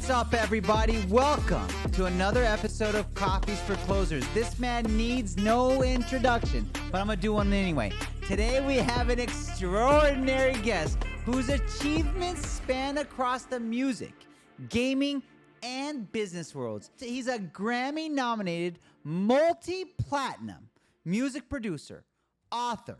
What's up, everybody? Welcome to another episode of Coffeez for Closers. This man needs no introduction, but I'm going to do one anyway. Today we have an extraordinary guest whose achievements span across the music, gaming, and business worlds. He's a Grammy-nominated, multi-platinum music producer, author,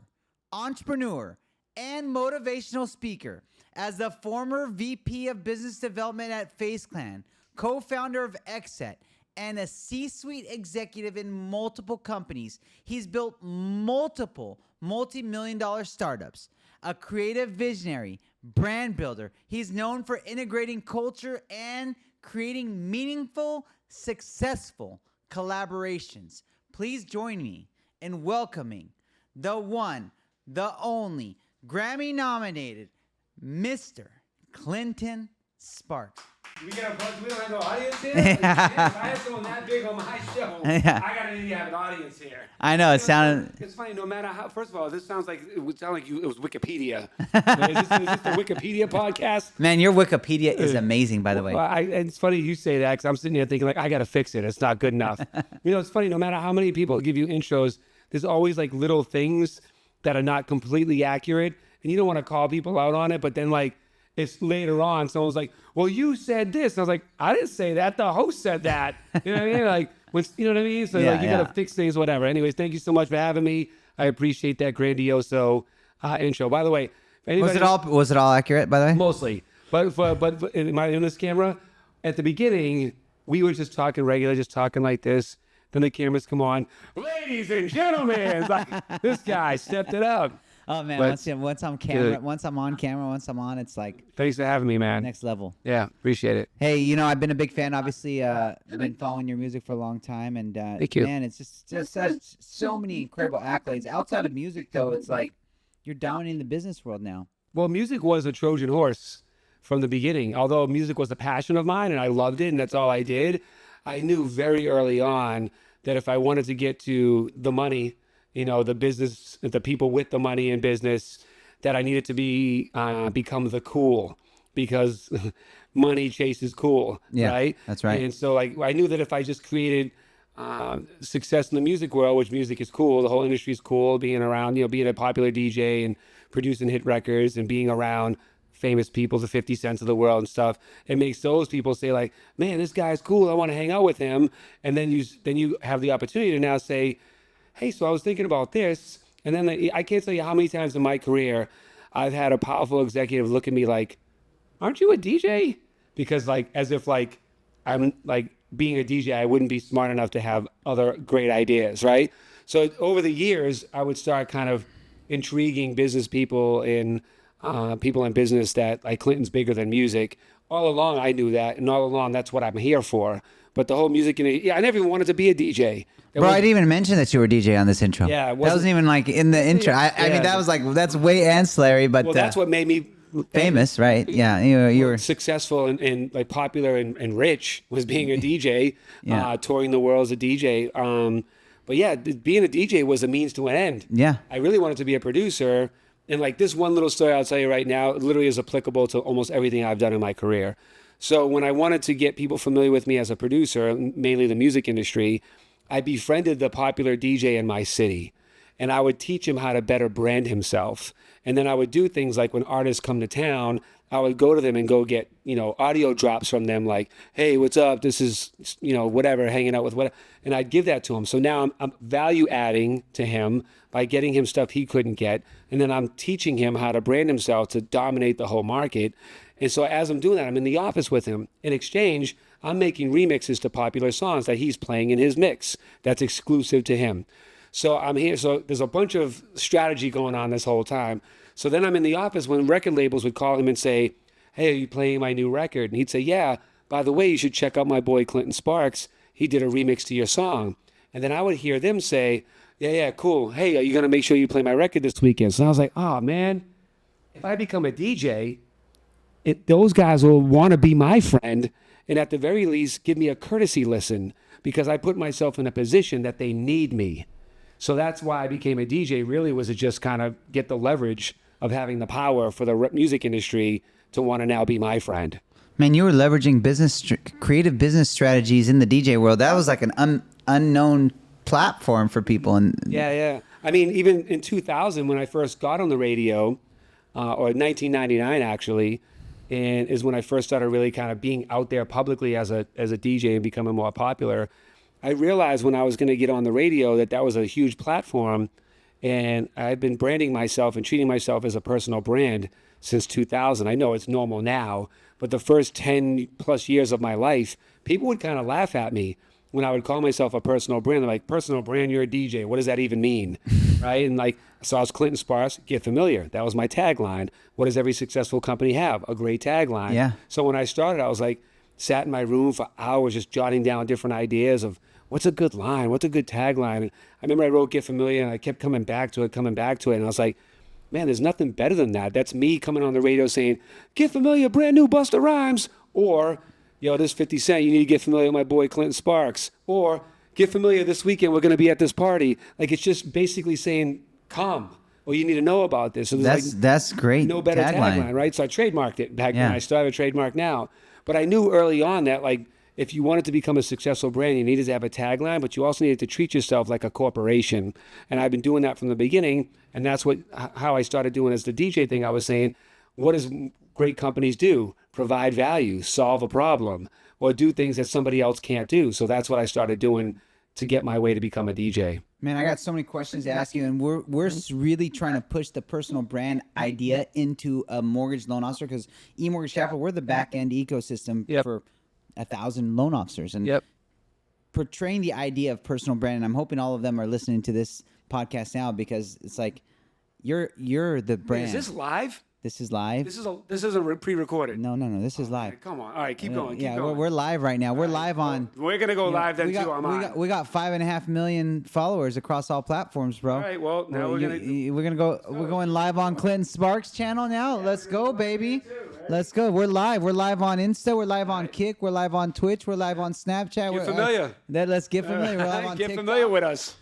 entrepreneur, and motivational speaker. As the former VP of Business Development at FaZe Clan, co-founder of Xset, and a C-suite executive in multiple companies, he's built multiple multi-million-dollar startups. A creative visionary, brand builder, he's known for integrating culture and creating meaningful, successful collaborations. Please join me in welcoming the one, the only, Grammy-nominated Mr. Clinton Sparks. We don't have no audience here? Like, damn, if I had someone that big on my show, Yeah. I gotta need to have an audience here. I know, it sounded... It's funny, no matter how, first of all, this sounds like, it would sound like it was Wikipedia. Is this the Wikipedia podcast? Man, your Wikipedia is amazing, by the way. Well, and it's funny you say that, because I'm sitting here thinking, like, I gotta fix it. It's not good enough. It's funny, no matter how many people give you intros, there's always, like, little things that are not completely accurate, and you don't want to call people out on it, but then, like, it's later on, someone's like, well, you said this. And I was like, I didn't say that. The host said that. You know what I mean? Like, when, you know what I mean? So, you got to fix things, whatever. Anyways, thank you so much for having me. I appreciate that grandioso intro. By the way, Was it all accurate, by the way? Mostly. But am I in this camera? At the beginning, we were just talking regular, just talking like this. Then the cameras come on. Ladies and gentlemen, like, this guy stepped it up. Oh man, But- once I'm camera, once I'm on camera, once I'm on, it's like Thanks for having me, man. next level. Yeah, appreciate it. Hey, I've been a big fan. Obviously, I've been following your music for a long time, and Thank you. man, it's just such, so many incredible accolades. Outside of music, though, it's like you're dominating the business world now. Well, music was a Trojan horse from the beginning. Although music was a passion of mine and I loved it and that's all I did, I knew very early on that if I wanted to get to the money, the business, the people with the money in business, that I needed to become the cool, because money chases cool, Yeah, right? that's right. And so I knew that if I just created success in the music world, which music is cool, the whole industry is cool, being around, being a popular DJ and producing hit records and being around famous people, the 50 Cents of the world and stuff, it makes those people say like, man, this guy's cool, I want to hang out with him. And then you have the opportunity to now say, hey, so I was thinking about this. And then I can't tell you how many times in my career I've had a powerful executive look at me like, aren't you a DJ? Because as if I'm being a DJ, I wouldn't be smart enough to have other great ideas, right? So over the years, I would start kind of intriguing business people in people in business that Clinton's bigger than music. All along, I knew that. And all along, that's what I'm here for. But the whole music, I never even wanted to be a DJ. Bro, I didn't even mention that you were a DJ on this intro. Yeah, that wasn't even in the intro. I mean, that was that's way ancillary, but well, that's what made me famous, right? Yeah, you were successful and popular and rich was being a DJ, touring the world as a DJ. But yeah, being a DJ was a means to an end. Yeah, I really wanted to be a producer, and this one little story I'll tell you right now literally is applicable to almost everything I've done in my career. So when I wanted to get people familiar with me as a producer, mainly the music industry, I befriended the popular DJ in my city, and I would teach him how to better brand himself. And then I would do things like when artists come to town, I would go to them and go get, audio drops from them like, hey, what's up? This is, whatever, hanging out with whatever. And I'd give that to him. So now I'm value adding to him by getting him stuff he couldn't get. And then I'm teaching him how to brand himself to dominate the whole market. And so as I'm doing that, I'm in the office with him. In exchange, I'm making remixes to popular songs that he's playing in his mix. That's exclusive to him. So I'm here. So there's a bunch of strategy going on this whole time. So then I'm in the office when record labels would call him and say, hey, are you playing my new record? And he'd say, yeah, by the way, you should check out my boy Clinton Sparks. He did a remix to your song. And then I would hear them say, yeah, cool. Hey, are you going to make sure you play my record this weekend? So I was like, oh, man, if I become a DJ, those guys will want to be my friend and at the very least give me a courtesy listen because I put myself in a position that they need me. So that's why I became a DJ, really was to just kind of get the leverage of having the power for the music industry to want to now be my friend. Man, you were leveraging creative business strategies in the DJ world. That was like an unknown platform for people. And Yeah. I mean, even in 2000, when I first got on the radio, or 1999 actually, and is when I first started really kind of being out there publicly as a DJ and becoming more popular. I realized when I was going to get on the radio that was a huge platform, and I've been branding myself and treating myself as a personal brand since 2000. I know it's normal now, but the first 10 plus years of my life, people would kind of laugh at me when I would call myself a personal brand. They're like, personal brand, you're a DJ. What does that even mean? Right? And like, so I was Clinton Sparks, get familiar. That was my tagline. What does every successful company have? A great tagline. Yeah. So when I started, I was like, sat in my room for hours just jotting down different ideas of what's a good line? What's a good tagline? And I remember I wrote Get Familiar and I kept coming back to it. And I was like, man, there's nothing better than that. That's me coming on the radio saying, Get Familiar, brand new Busta Rhymes. Or, yo, this 50 Cent, you need to get familiar with my boy Clinton Sparks. Or, Get Familiar, this weekend we're going to be at this party. Like, it's just basically saying, come. Or you need to know about this. So that's great. No better tagline, right? So I trademarked it back then. I still have a trademark now. But I knew early on that, like, if you wanted to become a successful brand, you needed to have a tagline, but you also needed to treat yourself like a corporation. And I've been doing that from the beginning. And that's how I started doing as the DJ thing. I was saying, what does great companies do? Provide value, solve a problem, or do things that somebody else can't do. So that's what I started doing to get my way to become a DJ. Man, I got so many questions to ask you, and we're really trying to push the personal brand idea into a mortgage loan officer, because eMortgage Capital, we're the back end ecosystem for 1,000 loan officers, and portraying the idea of personal brand. And I'm hoping all of them are listening to this podcast now, because it's like you're the brand. Wait, is this live? This is live. This isn't pre-recorded. No. This is live. Come on. All right, keep going. We're live right now. We're live on. We're gonna go live then too. We got 5.5 million followers across all platforms, bro. All right. Well, now we're gonna go. We're going live on Clinton Sparks channel now. Let's go, baby. Let's go. We're live. We're live on Insta. We're live on Kick. We're live on Twitch. We're live on Snapchat. Get familiar. Let's get familiar. We're live on Get TikTok. familiar with us.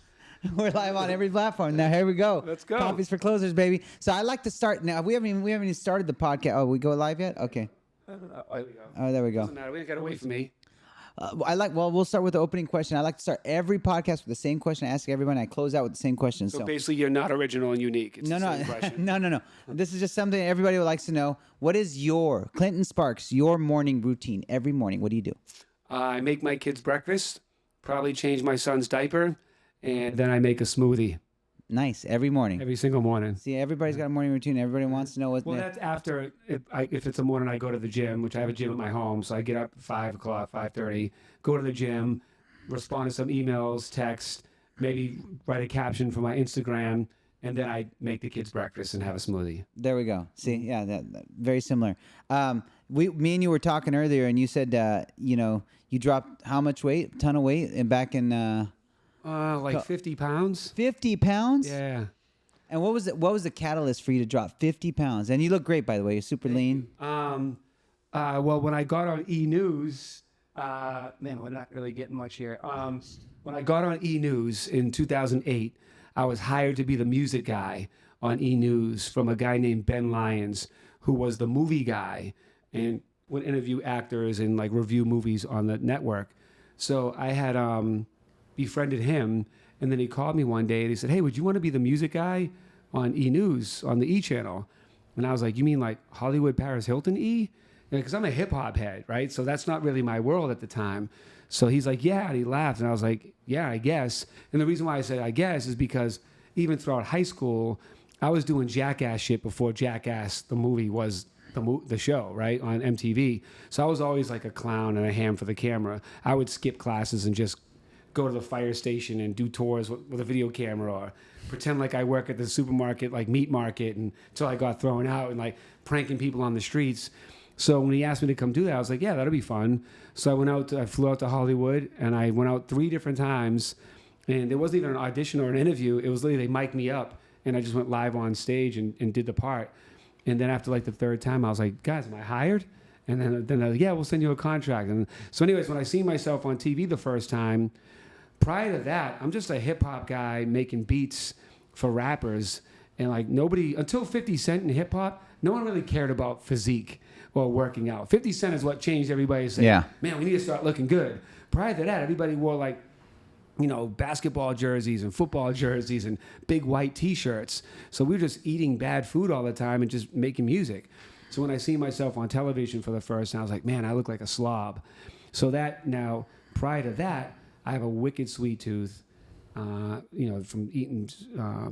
We're live on every platform. Now here we go. Let's go. Coffeez for Closers, baby. So I like to start now. We haven't even started the podcast. Oh, we go live yet? Okay. There we go. Oh, there we go. Doesn't matter. We ain't gotta wait for me. We'll start with the opening question. I like to start every podcast with the same question. I ask everyone. I close out with the same question. So basically, you're not original and unique. It's the same question. No. This is just something everybody likes to know. What is your Clinton Sparks, your morning routine every morning? What do you do? I make my kids breakfast. Probably change my son's diaper, and then I make a smoothie. Nice. Every morning. Every single morning. See, everybody's got a morning routine. Everybody wants to know what. Well, that's after. If it's a morning, I go to the gym, which I have a gym at my home. So I get up at 5 o'clock, 5:30, go to the gym, respond to some emails, text, maybe write a caption for my Instagram, and then I make the kids breakfast and have a smoothie. There we go. See, yeah, that very similar. Me and you were talking earlier, and you said, you dropped how much weight? A ton of weight, and back in. Like 50 pounds. 50 pounds? Yeah. And what was the catalyst for you to drop 50 pounds? And you look great, by the way. You're super lean. Well, when I got on E! News, man, we're not really getting much here. When I got on E! News in 2008, I was hired to be the music guy on E! News from a guy named Ben Lyons, who was the movie guy and would interview actors and like review movies on the network. So I had befriended him, and then he called me one day and he said, hey, would you want to be the music guy on E! News on the E! channel? And I was like, you mean like Hollywood Paris Hilton E? Because I'm a hip hop head, right? So that's not really my world at the time. So he's like, yeah, and he laughed, and I was like, yeah, I guess. And the reason why I said I guess is because even throughout high school, I was doing Jackass shit before Jackass the movie was the show, right, on MTV. So I was always like a clown and a ham for the camera. I would skip classes and just go to the fire station and do tours with a video camera, or pretend like I work at the supermarket, like meat market, until I got thrown out, and like pranking people on the streets. So when he asked me to come do that, I was like, yeah, that'll be fun. So I flew out to Hollywood, and I went out 3 different times, and there wasn't even an audition or an interview. It was literally they mic'd me up, and I just went live on stage and did the part. And then after like the 3rd time, I was like, guys, am I hired? And then they're like, yeah, we'll send you a contract. And so anyways, when I seen myself on TV the first time, prior to that, I'm just a hip hop guy making beats for rappers, and like nobody until 50 Cent in hip hop, no one really cared about physique or working out. 50 Cent is what changed everybody saying, Yeah. man, we need to start looking good. Prior to that, everybody wore like, basketball jerseys and football jerseys and big white T-shirts. So we were just eating bad food all the time and just making music. So when I see myself on television for the first time, I was like, man, I look like a slob. So that now, prior to that, I have a wicked sweet tooth. From eating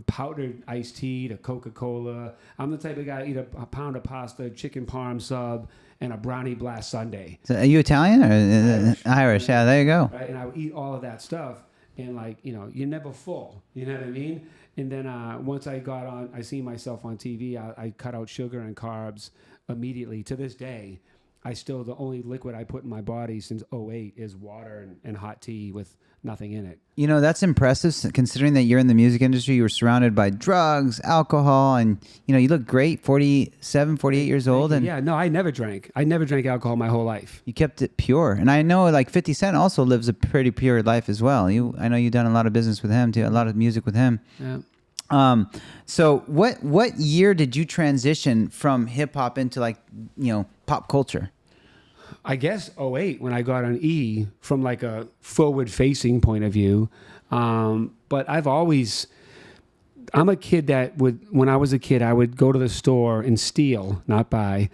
powdered iced tea to Coca-Cola. I'm the type of guy to eat a pound of pasta, chicken parm sub, and a brownie blast sundae. So are you Italian or Irish? Yeah, there you go. Right, and I would eat all of that stuff, and you're never full. You know what I mean? And then once I got on, I see myself on TV. I cut out sugar and carbs immediately. To this day, the only liquid I put in my body since '08 is water and hot tea with nothing in it. That's impressive considering that you're in the music industry. You were surrounded by drugs, alcohol, and, you look great, 47, 48 years old. And yeah, no, I never drank. I never drank alcohol my whole life. You kept it pure. And I know 50 Cent also lives a pretty pure life as well. I know you've done a lot of business with him too, a lot of music with him. Yeah. So what year did you transition from hip hop into pop culture? I guess '08 when I got on E from like a forward-facing point of view. But I'm a kid that when I was a kid, I would go to the store and steal, not buy,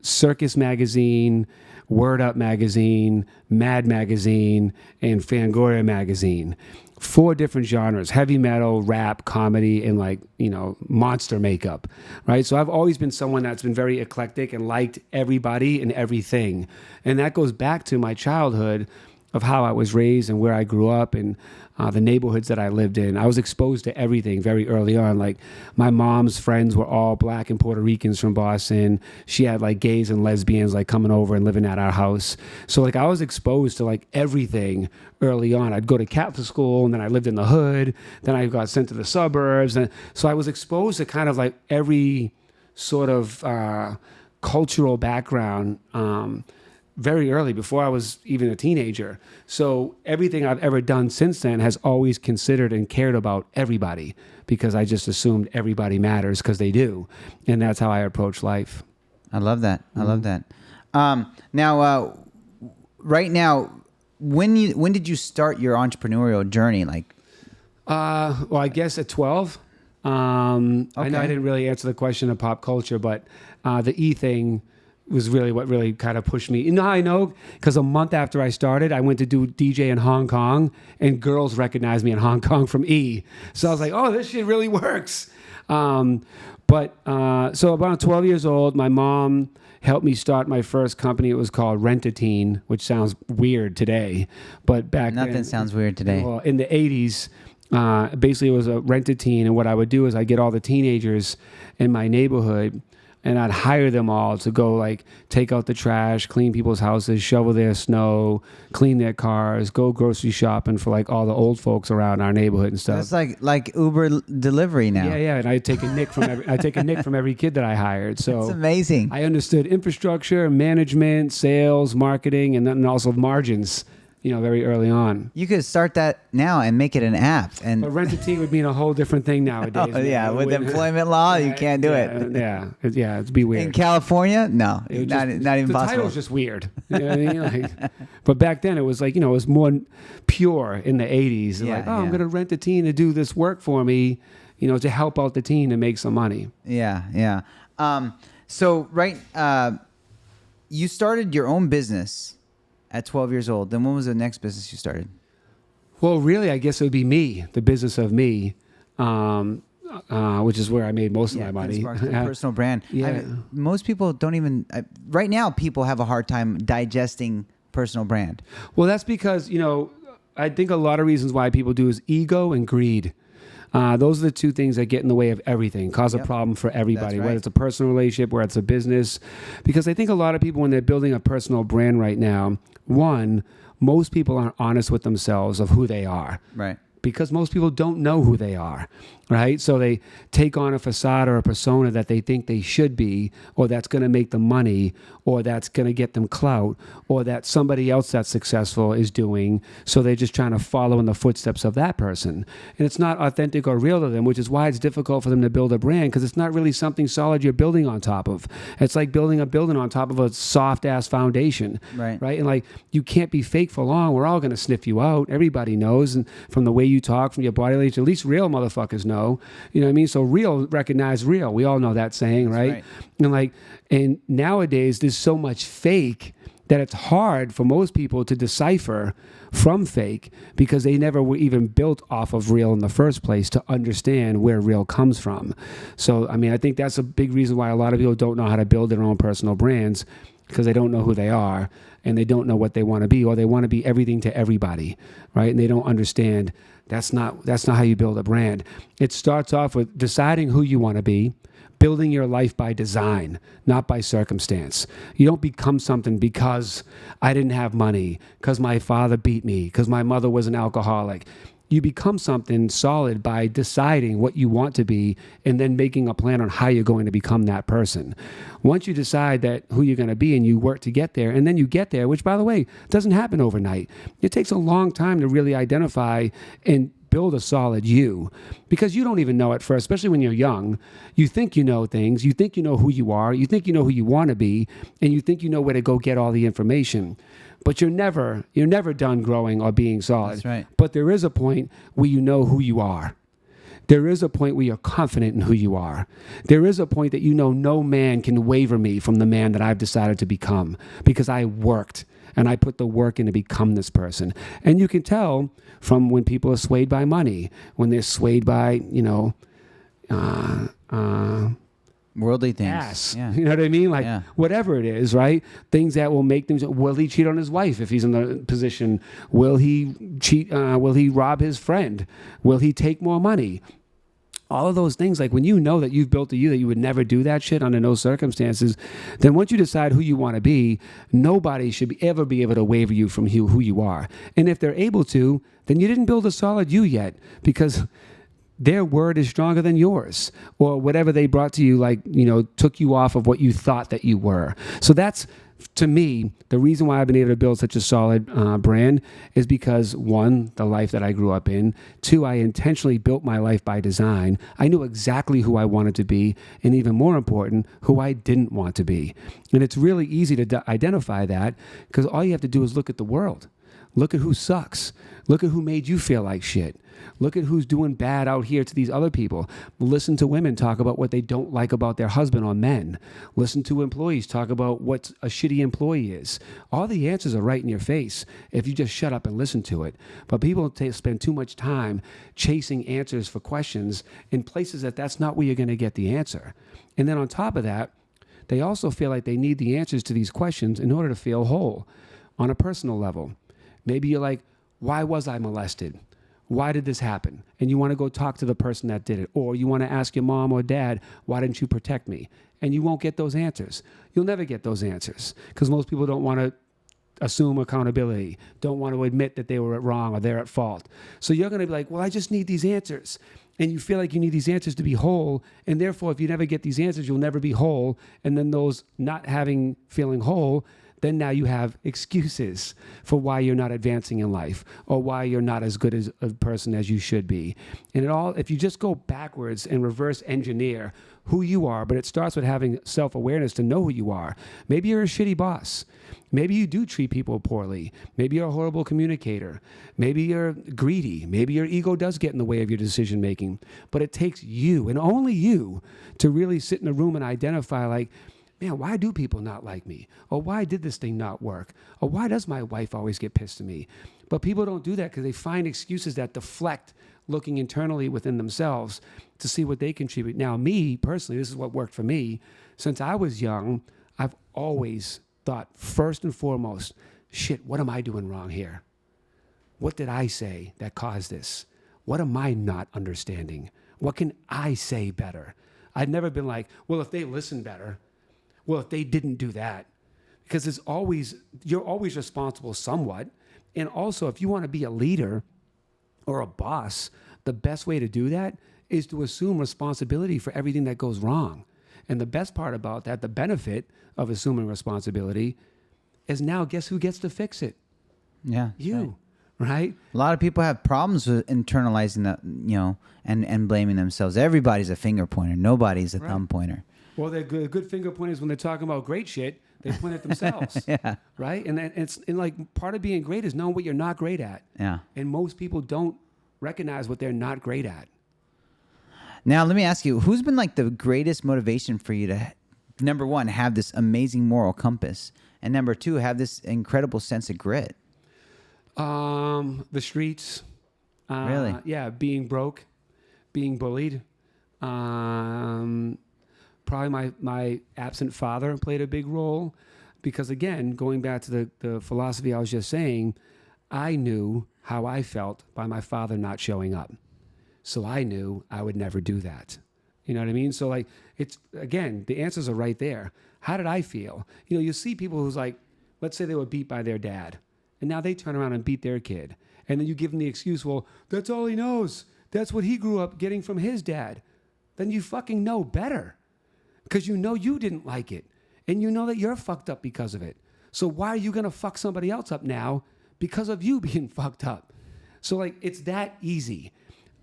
Circus Magazine, Word Up Magazine, Mad Magazine, and Fangoria Magazine. 4 different genres: heavy metal, rap, comedy, and monster makeup, right? So I've always been someone that's been very eclectic and liked everybody and everything. And that goes back to my childhood of how I was raised and where I grew up and the neighborhoods that I lived in. I was exposed to everything very early on. Like my mom's friends were all black and Puerto Ricans from Boston. She had gays and lesbians coming over and living at our house. So I was exposed to everything early on. I'd go to Catholic school and then I lived in the hood. Then I got sent to the suburbs. And so I was exposed to kind of every sort of cultural background very early, before I was even a teenager. So everything I've ever done since then has always considered and cared about everybody, because I just assumed everybody matters, because they do. And that's how I approach life. I love that. I love that. Now, right now, when did you start your entrepreneurial journey? Well, I guess at 12. I know I didn't really answer the question of pop culture, but the E thing was really what really kind of pushed me. You know how I know? Because a month after I started, I went to do DJ in Hong Kong, and girls recognized me in Hong Kong from E. So I was like, oh, this shit really works. So about 12 years old, my mom helped me start my first company. It was called Rent-A-Teen, which sounds weird today. But back then... Nothing sounds weird today. Well, in the 80s, basically it was a Rent-A-Teen. And what I would do is I'd get all the teenagers in my neighborhood, and I'd hire them all to go take out the trash, clean people's houses, shovel their snow, clean their cars, go grocery shopping for all the old folks around our neighborhood and stuff. That's like Uber delivery now. Yeah, and I'd take a nick from every kid that I hired. So it's amazing. I understood infrastructure, management, sales, marketing, and then also margins. Very early on. You could start that now and make it an app. But Rent-A-Teen would mean a whole different thing nowadays. Oh, yeah, with employment law, you can't do it. Yeah, it'd be weird. In California, no, not even the possible. The title's just weird. You know what I mean? But back then it was it was more pure in the 80s. I'm going to rent a teen to do this work for me, to help out the teen and make some money. Yeah. So you started your own business at 12 years old. Then when was the next business you started? Well, really, I guess it would be me, the business of me, which is where I made most of my money. Personal brand. Yeah. Most people don't even... right now, people have a hard time digesting personal brand. Well, that's because, I think a lot of reasons why people do is ego and greed. Those are the two things that get in the way of everything, cause a problem for everybody, whether it's a personal relationship, whether it's a business. Because I think a lot of people, when they're building a personal brand right now, most people aren't honest with themselves of who they are. Right. because most people don't know who they are, right? So they take on a facade or a persona that they think they should be, or that's going to make them money, or that's going to get them clout, or that somebody else that's successful is doing. So they're just trying to follow in the footsteps of that person. And it's not authentic or real to them, which is why it's difficult for them to build a brand, because it's not really something solid you're building on top of. It's like building a building on top of a soft-ass foundation, right? And like, you can't be fake for long. We're all going to sniff you out. Everybody knows, and from the way you talk, from your body language, at least real motherfuckers know. You know what I mean? So real recognize real. We all know that saying, right? And nowadays there's so much fake that it's hard for most people to decipher from fake, because they never were even built off of real in the first place to understand where real comes from. So, I mean, I think that's a big reason why a lot of people don't know how to build their own personal brands, because they don't know who they are and they don't know what they want to be, or they want to be everything to everybody, right? And they don't understand that's not how you build a brand. It starts off with deciding who you want to be, building your life by design, not by circumstance. You don't become something because I didn't have money, because my father beat me, because my mother was an alcoholic. You become something solid by deciding what you want to be and then making a plan on how you're going to become that person. Once you decide that who you're going to be and you work to get there, and then you get there, which, by the way, doesn't happen overnight. It takes a long time to really identify and build a solid you, because you don't even know at first, especially when you're young. You think you know things, you think you know who you are, you think you know who you want to be, and you think you know where to go get all the information. But you're never done growing or being solid. That's right. But there is a point where you know who you are. There is a point where you're confident in who you are. There is a point that you know no man can waver me from the man that I've decided to become, because I worked and I put the work in to become this person. And you can tell from when people are swayed by money, when they're swayed by, worldly things. Ass. Yeah. You know what I mean? Like, whatever it is, right? Things that will make them, will he cheat on his wife if he's in the position? Will he cheat? Will he rob his friend? Will he take more money? All of those things, like when you know that you've built a you that you would never do that shit under no circumstances, then once you decide who you want to be, nobody should ever be able to waver you from who you are. And if they're able to, then you didn't build a solid you yet, because their word is stronger than yours, or whatever they brought to you, like, took you off of what you thought that you were. So that's, to me, the reason why I've been able to build such a solid brand is because, one, the life that I grew up in. Two, I intentionally built my life by design. I knew exactly who I wanted to be, and even more important, who I didn't want to be. And it's really easy to identify that, because all you have to do is look at the world. Look at who sucks. Look at who made you feel like shit. Look at who's doing bad out here to these other people. Listen to women talk about what they don't like about their husband or men. Listen to employees talk about what a shitty employee is. All the answers are right in your face if you just shut up and listen to it. But people spend too much time chasing answers for questions in places that's not where you're going to get the answer. And then on top of that, they also feel like they need the answers to these questions in order to feel whole on a personal level. Maybe you're like, why was I molested? Why did this happen? And you want to go talk to the person that did it. Or you want to ask your mom or dad, why didn't you protect me? And you won't get those answers. You'll never get those answers, because most people don't want to assume accountability, don't want to admit that they were wrong or they're at fault. So you're going to be like, well, I just need these answers. And you feel like you need these answers to be whole. And therefore, if you never get these answers, you'll never be whole. And then those not feeling whole, then now you have excuses for why you're not advancing in life, or why you're not as good as a person as you should be. And if you just go backwards and reverse engineer who you are, but it starts with having self-awareness to know who you are. Maybe you're a shitty boss. Maybe you do treat people poorly. Maybe you're a horrible communicator. Maybe you're greedy. Maybe your ego does get in the way of your decision making. But it takes you, and only you, to really sit in a room and identify, like, man, why do people not like me? Or why did this thing not work? Or why does my wife always get pissed at me? But people don't do that because they find excuses that deflect looking internally within themselves to see what they contribute. Now, me, personally, this is what worked for me. Since I was young, I've always thought, first and foremost, shit, what am I doing wrong here? What did I say that caused this? What am I not understanding? What can I say better? I'd never been like, well, if they listen better, well, if they didn't do that, because you're always responsible somewhat. And also, if you want to be a leader, or a boss, the best way to do that is to assume responsibility for everything that goes wrong. And the best part about that, the benefit of assuming responsibility, is now guess who gets to fix it? Yeah. You, right? A lot of people have problems with internalizing that, and blaming themselves. Everybody's a finger pointer. Nobody's a thumb pointer. Well, they're good finger pointers when they're talking about great shit. They point at themselves, Yeah. right? And like part of being great is knowing what you're not great at. Yeah. And most people don't recognize what they're not great at. Now, let me ask you, who's been like the greatest motivation for you to, number one, have this amazing moral compass, and number two, have this incredible sense of grit? The streets. Really? Yeah, being broke, being bullied. Probably my absent father played a big role because, again, going back to the philosophy I was just saying, I knew how I felt by my father not showing up. So I knew I would never do that. You know what I mean? So like, it's, again, the answers are right there. How did I feel? You see people who's like, let's say they were beat by their dad, and now they turn around and beat their kid. And then you give them the excuse, well, that's all he knows. That's what he grew up getting from his dad. Then you fucking know better, because you know you didn't like it, and you know that you're fucked up because of it. So why are you going to fuck somebody else up now because of you being fucked up? So like, it's that easy.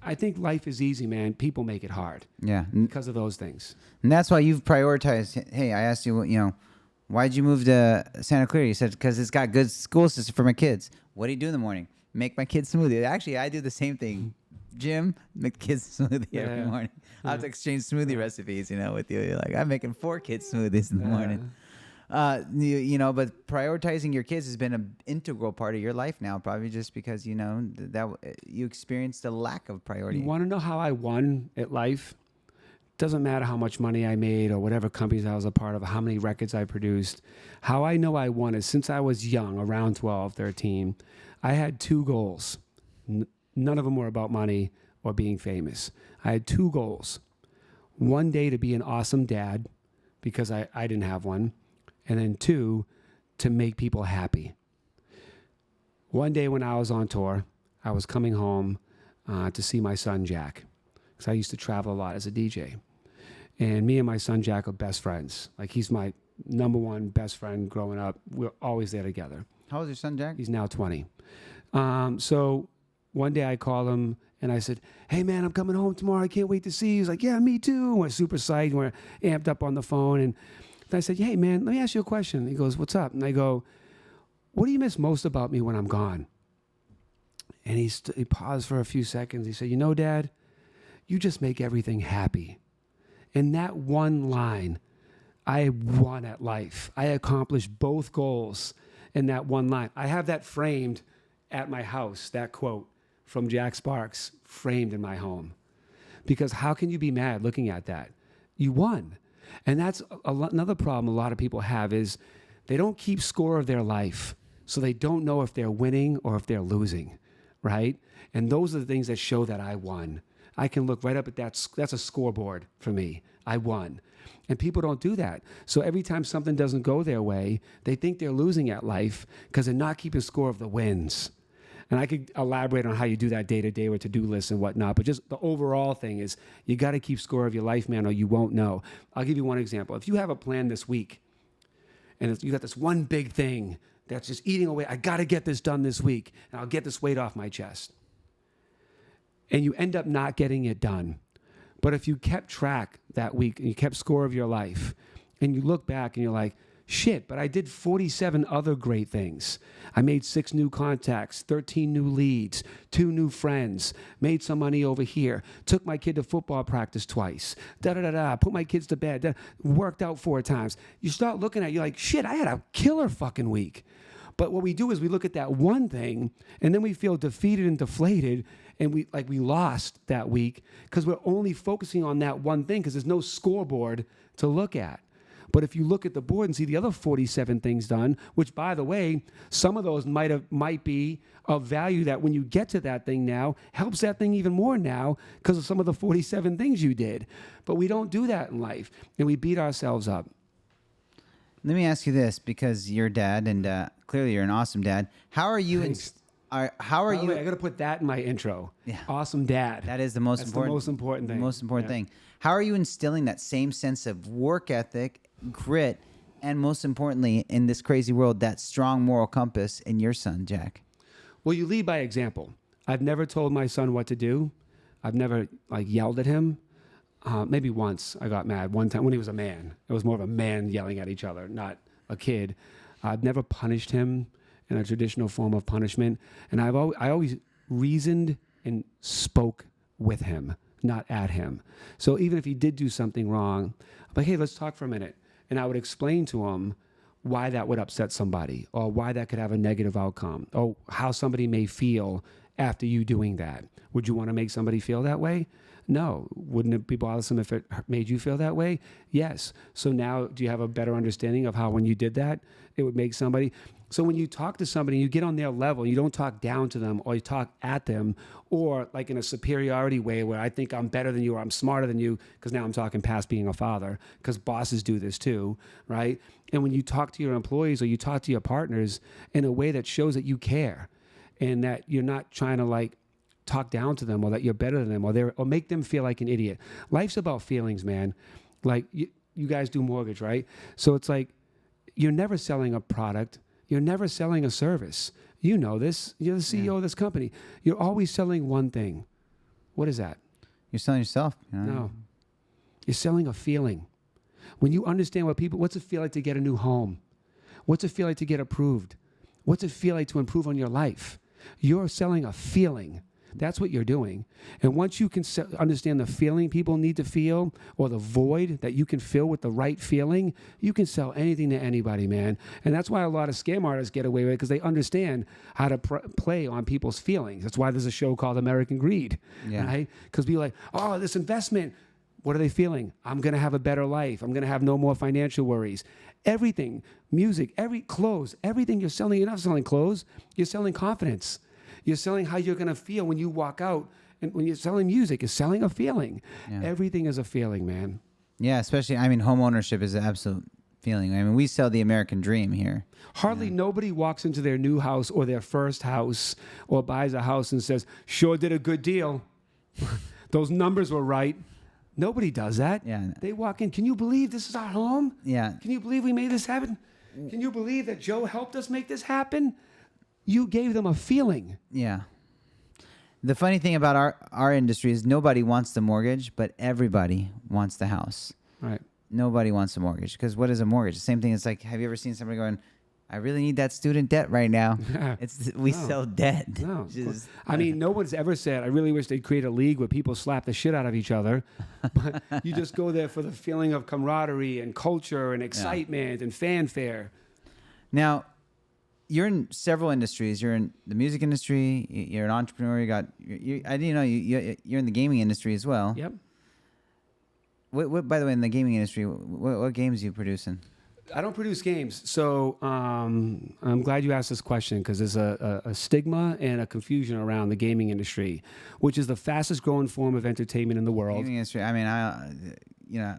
I think life is easy, man. People make it hard. Yeah. Because of those things. And that's why you've prioritized. Hey, I asked you, why'd you move to Santa Clara? You said, because it's got good school system for my kids. What do you do in the morning? Make my kids smoothie. Actually, I do the same thing. Gym, make kids smoothie every morning. I have to exchange smoothie recipes, with you. You're like, I'm making 4 kids smoothies in the morning. But prioritizing your kids has been an integral part of your life now, probably just because, that you experienced a lack of priority. You want to know how I won at life? Doesn't matter how much money I made or whatever companies I was a part of, how many records I produced. How I know I won is since I was young, around 12, 13, I had 2 goals. None of them were about money or being famous. I had 2 goals. One day to be an awesome dad, because I didn't have one. And then 2, to make people happy. One day when I was on tour, I was coming home to see my son, Jack, because I used to travel a lot as a DJ. And me and my son, Jack, are best friends. Like, he's my number one best friend growing up. We're always there together. How old is your son, Jack? He's now 20. So one day I called him and I said, hey, man, I'm coming home tomorrow. I can't wait to see you. He's like, yeah, me too. And we're super psyched. We're amped up on the phone. And I said, hey, man, let me ask you a question. He goes, what's up? And I go, what do you miss most about me when I'm gone? And he paused for a few seconds. He said, Dad, you just make everything happy. And that one line, I won at life. I accomplished both goals in that one line. I have that framed at my house, that quote from Jack Sparks, framed in my home. Because how can you be mad looking at that? You won. And that's another problem a lot of people have is they don't keep score of their life. So they don't know if they're winning or if they're losing, right? And those are the things that show that I won. I can look right up at that. That's a scoreboard for me. I won. And people don't do that. So every time something doesn't go their way, they think they're losing at life because they're not keeping score of the wins. And I could elaborate on how you do that day to day with to-do lists and whatnot. But just the overall thing is you got to keep score of your life, man, or you won't know. I'll give you one example. If you have a plan this week and you got this one big thing that's just eating away, I got to get this done this week and I'll get this weight off my chest. And you end up not getting it done. But if you kept track that week and you kept score of your life and you look back and you're like, shit, but I did 47 other great things. I made 6 new contacts, 13 new leads, 2 new friends, made some money over here, took my kid to football practice twice, put my kids to bed, worked out 4 times. You start looking at it, you're like, shit, I had a killer fucking week. But what we do is we look at that one thing and then we feel defeated and deflated and we lost that week because we're only focusing on that one thing because there's no scoreboard to look at. But if you look at the board and see the other 47 things done, which, by the way, some of those might be of value that when you get to that thing now, helps that thing even more now because of some of the 47 things you did. But we don't do that in life, and we beat ourselves up. Let me ask you this, because you're dad, and clearly you're an awesome dad. How are you? How are By the you? way, I got to put that in my intro. Yeah. Awesome dad. That is the most That's important. the most important thing. Most important Yeah. thing. How are you instilling that same sense of work ethic, grit, and most importantly, in this crazy world, that strong moral compass in your son, Jack? Well, you lead by example. I've never told my son what to do. I've never yelled at him. Maybe once I got mad. One time when he was a man. It was more of a man yelling at each other, not a kid. I've never punished him in a traditional form of punishment. And I always reasoned and spoke with him, not at him. So even if he did do something wrong, I'm like, hey, let's talk for a minute. And I would explain to him why that would upset somebody, or why that could have a negative outcome, or how somebody may feel after you doing that. Would you want to make somebody feel that way? No. Wouldn't it be bothersome if it made you feel that way? Yes. So now do you have a better understanding of how when you did that, it would make somebody... So when you talk to somebody, you get on their level, you don't talk down to them or you talk at them, or like in a superiority way where I think I'm better than you or I'm smarter than you, because now I'm talking past being a father, because bosses do this too, right? And when you talk to your employees or you talk to your partners in a way that shows that you care and that you're not trying to talk down to them or that you're better than them or make them feel like an idiot. Life's about feelings, man. Like you guys do mortgage, right? So it's like you're never selling a product. You're never selling a service. You know this. You're the CEO of this company. You're always selling one thing. What is that? You're selling yourself. You know? No. You're selling a feeling. When you understand what's it feel like to get a new home? What's it feel like to get approved? What's it feel like to improve on your life? You're selling a feeling. That's what you're doing. And once you can understand the feeling people need to feel, or the void that you can fill with the right feeling, you can sell anything to anybody, man. And that's why a lot of scam artists get away with it, because they understand how to play on people's feelings. That's why there's a show called American Greed, right? Because people are like, oh, this investment, what are they feeling? I'm going to have a better life. I'm going to have no more financial worries. Everything, music, clothes, everything you're selling, you're not selling clothes, you're selling confidence. You're selling how you're going to feel when you walk out. And when you're selling music, it's selling a feeling. Yeah. Everything is a feeling, man. Yeah, especially, home ownership is an absolute feeling. We sell the American dream here. Hardly nobody walks into their new house or their first house or buys a house and says, sure did a good deal. Those numbers were right. Nobody does that. Yeah. They walk in, can you believe this is our home? Yeah. Can you believe we made this happen? Can you believe that Joe helped us make this happen? You gave them a feeling. Yeah. The funny thing about our industry is nobody wants the mortgage, but everybody wants the house. Right. Nobody wants a mortgage, because what is a mortgage? The same thing. It's like, have you ever seen somebody going, I really need that student debt right now? We sell debt. No. No one's ever said, I really wish they'd create a league where people slap the shit out of each other. But you just go there for the feeling of camaraderie and culture and excitement and fanfare. Now, you're in several industries. You're in the music industry. You're an entrepreneur. I didn't know you're in the gaming industry as well. Yep. What? By the way, in the gaming industry, what games are you producing? I don't produce games, so I'm glad you asked this question, because there's a stigma and a confusion around the gaming industry, which is the fastest growing form of entertainment in the world. Gaming industry.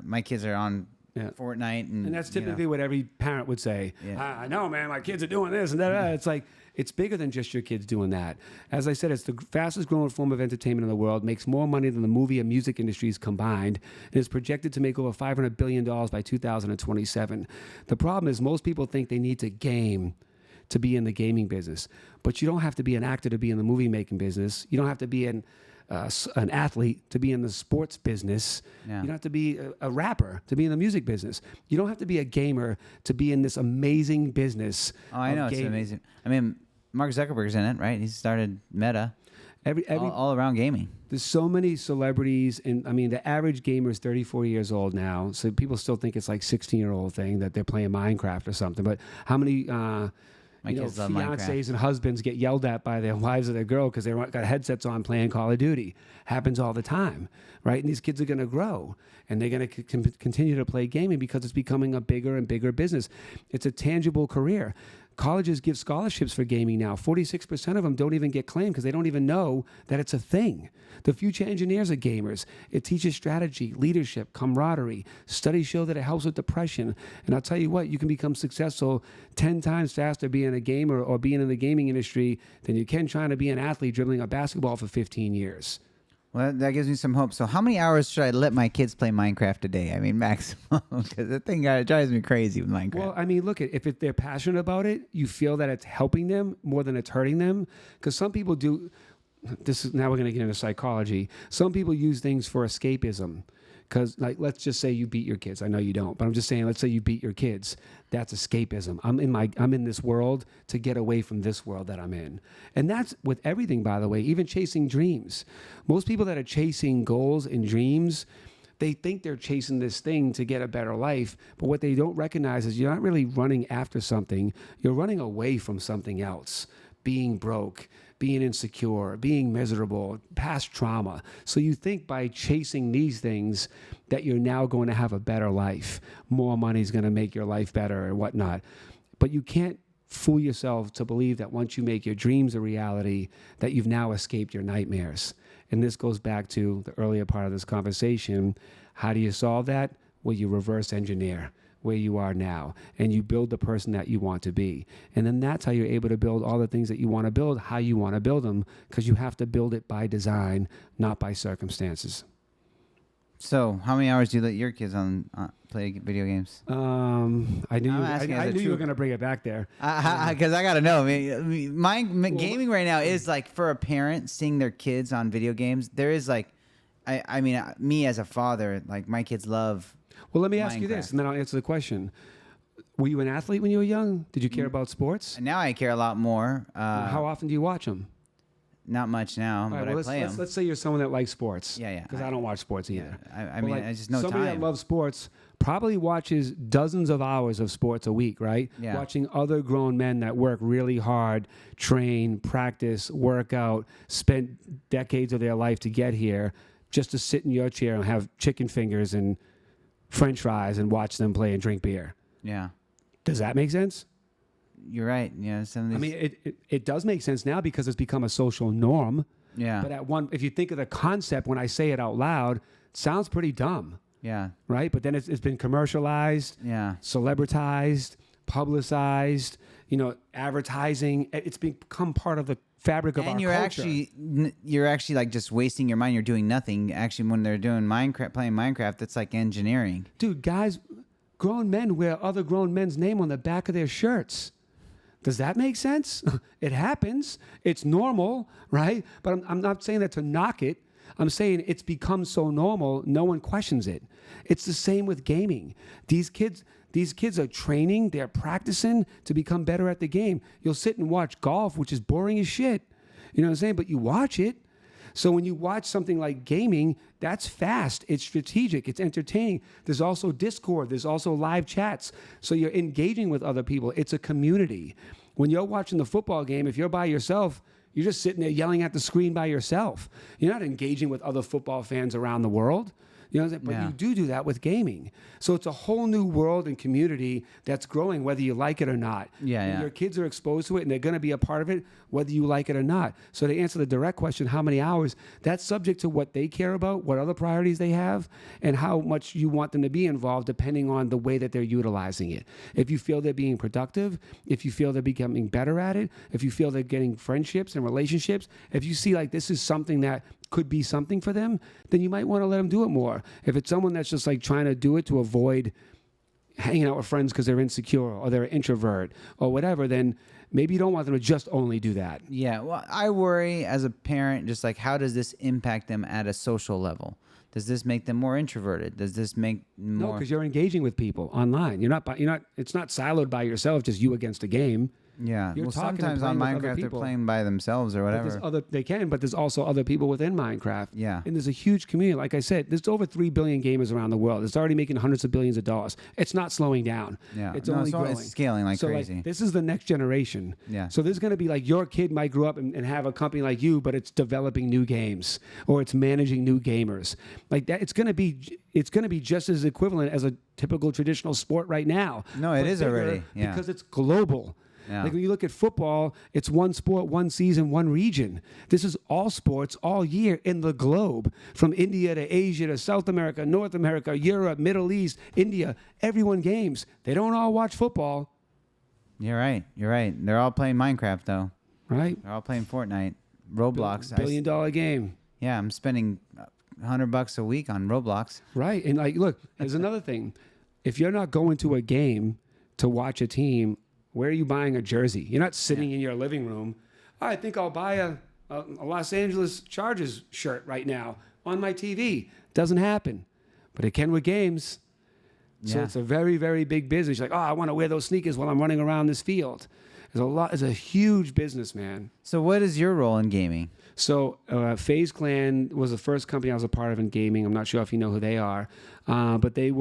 My kids are on Fortnite, and that's typically what every parent would say. Yeah. I know, man, my kids are doing this and that. It's like, it's bigger than just your kids doing that. As I said, it's the fastest growing form of entertainment in the world, makes more money than the movie and music industries combined, and is projected to make over $500 billion by 2027. The problem is most people think they need to game to be in the gaming business, but you don't have to be an actor to be in the movie making business. You don't have to be an athlete to be in the sports business. Yeah. You don't have to be a rapper to be in the music business. You don't have to be a gamer to be in this amazing business. Oh, I know. Gaming. It's amazing. Mark Zuckerberg's in it, right? He started Meta. All around gaming. There's so many celebrities, and the average gamer is 34 years old now, so people still think it's like 16-year-old thing that they're playing Minecraft or something. But how many fiancés and husbands get yelled at by their wives or their girl because they got headsets on playing Call of Duty? Happens all the time, right? And these kids are going to grow, and they're going to continue to play gaming because it's becoming a bigger and bigger business. It's a tangible career. Colleges give scholarships for gaming now. 46% of them don't even get claimed because they don't even know that it's a thing. The future engineers are gamers. It teaches strategy, leadership, camaraderie. Studies show that it helps with depression. And I'll tell you what, you can become successful 10 times faster being a gamer or being in the gaming industry than you can trying to be an athlete dribbling a basketball for 15 years. Well, that gives me some hope. So how many hours should I let my kids play Minecraft a day? I mean, maximum, because the thing drives me crazy with Minecraft. Well, I mean, look, if they're passionate about it, you feel that it's helping them more than it's hurting them. Because some people do, now we're going to get into psychology. Some people use things for escapism. Because, like, let's just say you beat your kids. I know you don't, but I'm just saying, let's say you beat your kids. That's escapism. I'm in this world to get away from this world that I'm in. And that's with everything, by the way, even chasing dreams. Most people that are chasing goals and dreams, they think they're chasing this thing to get a better life. But what they don't recognize is you're not really running after something. You're running away from something else. Being broke, being insecure, being miserable, past trauma. So you think by chasing these things that you're now going to have a better life. More money is going to make your life better and whatnot. But you can't fool yourself to believe that once you make your dreams a reality, that you've now escaped your nightmares. And this goes back to the earlier part of this conversation. How do you solve that? Well, you reverse engineer where you are now, and you build the person that you want to be. And then that's how you're able to build all the things that you want to build, how you want to build them, because you have to build it by design, not by circumstances. So how many hours do you let your kids play video games? I knew you were going to bring it back there. Because I got to know. I mean, gaming right now is like, for a parent seeing their kids on video games, there is like, I mean, me as a father, like my kids love Well, let me ask Minecraft. you this, and then I'll answer the question. Were you an athlete when you were young? Did you care about sports? Now I care a lot more. How often do you watch them? Not much now, but I play them. Let's say you're someone that likes sports. Yeah. Because I don't watch sports either. I mean, I just know somebody time. that loves sports probably watches dozens of hours of sports a week, right? Yeah. Watching other grown men that work really hard, train, practice, work out, spent decades of their life to get here, just to sit in your chair and have chicken fingers and French fries and watch them play and drink beer. Yeah. Does that make sense? You're right. Yeah. Some of these, I mean, it does make sense now because it's become a social norm. yeah. But if you think of the concept when I say it out loud, it sounds pretty dumb, Yeah. right? But then it's been commercialized, Yeah. celebritized, publicized, advertising. It's become part of the fabric of our And culture. you're actually like just wasting your mind. You're doing nothing. Actually, when they're doing playing Minecraft, it's like engineering. Dude, guys, grown men wear other grown men's name on the back of their shirts. Does that make sense? It happens. It's normal, right? But I'm not saying that to knock it. I'm saying it's become so normal, no one questions it. It's the same with gaming. These kids are training, they're practicing to become better at the game. You'll sit and watch golf, which is boring as shit. You know what I'm saying? But you watch it. So when you watch something like gaming, that's fast, it's strategic, it's entertaining. There's also Discord, there's also live chats. So you're engaging with other people. It's a community. When you're watching the football game, if you're by yourself, you're just sitting there yelling at the screen by yourself. You're not engaging with other football fans around the world. You know what I'm saying? But Yeah. you do that with gaming. So it's a whole new world and community that's growing, whether you like it or not. Yeah, And yeah. your kids are exposed to it, and they're going to be a part of it, whether you like it or not. So to answer the direct question, how many hours, that's subject to what they care about, what other priorities they have, and how much you want them to be involved, depending on the way that they're utilizing it. If you feel they're being productive, if you feel they're becoming better at it, if you feel they're getting friendships and relationships, if you see like this is something that could be something for them, then you might want to let them do it more. If it's someone that's just like trying to do it to avoid hanging out with friends because they're insecure or they're an introvert or whatever, then maybe you don't want them to just only do that. Yeah. Well, I worry as a parent, just like, how does this impact them at a social level? Does this make them more introverted? Does this make No, more? because you're engaging with people online. You're not. It's not siloed by yourself, just you against a game. Yeah. You're Well, talking and sometimes on playing with other Minecraft they're people. playing by themselves or But whatever. they can, but there's also other people within Minecraft. Yeah. And there's a huge community. Like I said, there's over 3 billion gamers around the world. It's already making hundreds of billions of dollars. It's not slowing down. Yeah. It's No, only growing. it's scaling like so crazy. this is the next generation. Yeah. So there's going to be like your kid might grow up and have a company like you, but it's developing new games or it's managing new gamers. Like that, it's going to be just as equivalent as a typical traditional sport right now. No, it but is bigger already, yeah. because it's global. Yeah. Like when you look at football, it's one sport, one season, one region. This is all sports all year in the globe, from India to Asia to South America, North America, Europe, Middle East, India. Everyone games. They don't all watch football. You're right. You're right. They're all playing Minecraft though. Right? They're all playing Fortnite, Roblox. Billion-dollar game. Yeah, I'm spending $100 a week on Roblox. Right. And like, look, there's another thing. If you're not going to a game to watch a team, where are you buying a jersey? You're not sitting in your living room. Oh, I think I'll buy a Los Angeles Chargers shirt right now on my TV. Doesn't happen. But it can with games. So Yeah. it's a very, very big business. You're like, oh, I want to wear those sneakers while I'm running around this field. It's a huge business, man. So what is your role in gaming? So FaZe Clan was the first company I was a part of in gaming. I'm not sure if you know who they are, but they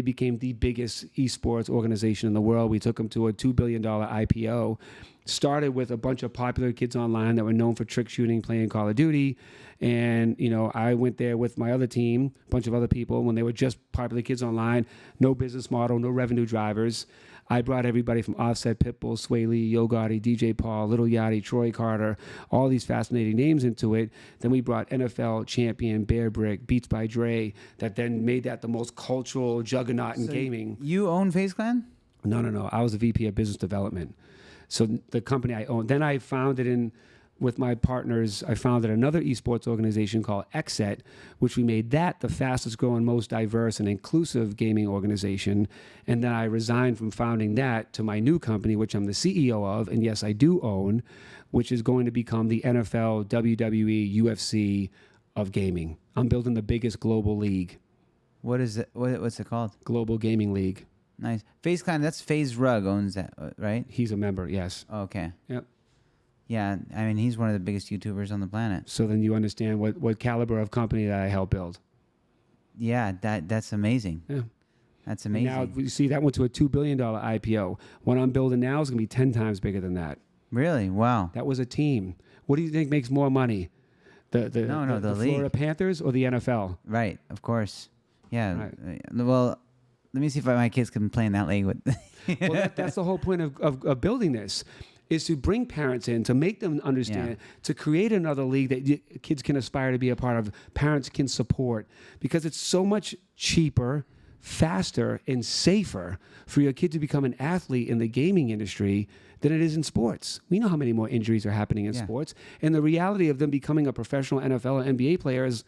became the biggest esports organization in the world. We took them to a $2 billion IPO. Started with a bunch of popular kids online that were known for trick shooting, playing Call of Duty. And, I went there with my other team, a bunch of other people, when they were just popular kids online, no business model, no revenue drivers. I brought everybody from Offset, Pitbull, Sway Lee, Yo Gotti, DJ Paul, Little Yachty, Troy Carter, all these fascinating names into it. Then we brought NFL champion, Bear Brick, Beats by Dre, that then made that the most cultural juggernaut in gaming. You own FaZe Clan? No. I was the VP of business development. So the company I owned, then I founded with my partners, I founded another esports organization called XSET, which we made that the fastest growing, most diverse and inclusive gaming organization. And then I resigned from founding that to my new company, which I'm the CEO of, and yes, I do own, which is going to become the NFL, WWE, UFC of gaming. I'm building the biggest global league. What is it? What's it called? Global Gaming League. Nice. FaZe Clan, that's FaZe Rug owns that, right? He's a member, yes. Okay. Yep. Yeah, I mean, he's one of the biggest YouTubers on the planet. So then you understand what caliber of company that I helped build. Yeah, that's amazing. Yeah. That's And amazing. now, you see, that went to a $2 billion IPO. What I'm building now is going to be 10 times bigger than that. Really? Wow. That was a team. What do you think makes more money? The the Florida league. Panthers or the NFL? Right, of course. Yeah. Right. Well, let me see if my kids can play in that league with. Well, that's the whole point of building this, is to bring parents in, to make them understand, to create another league that kids can aspire to be a part of, parents can support, because it's so much cheaper, faster, and safer for your kid to become an athlete in the gaming industry than it is in sports. We know how many more injuries are happening in sports, and the reality of them becoming a professional NFL or NBA player is,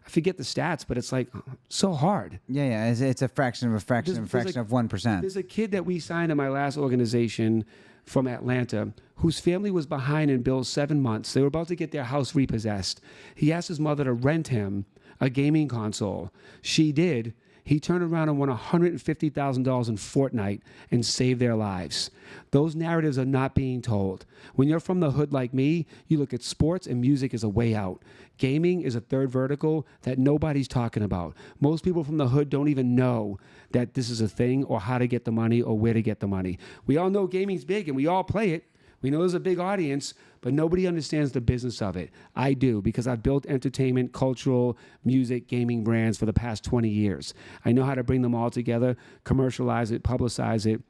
I forget the stats, but it's like so hard. Yeah. It's a fraction of a fraction of a fraction of 1%. There's a kid that we signed in my last organization from Atlanta whose family was behind in bills 7 months. They were about to get their house repossessed. He asked his mother to rent him a gaming console. She did. He turned around and won $150,000 in Fortnite and saved their lives. Those narratives are not being told. When you're from the hood like me, you look at sports and music as a way out. Gaming is a third vertical that nobody's talking about. Most people from the hood don't even know that this is a thing or how to get the money or where to get the money. We all know gaming's big and we all play it. We know there's a big audience, but nobody understands the business of it. I do, because I've built entertainment, cultural, music, gaming brands for the past 20 years. I know how to bring them all together, commercialize it, publicize it,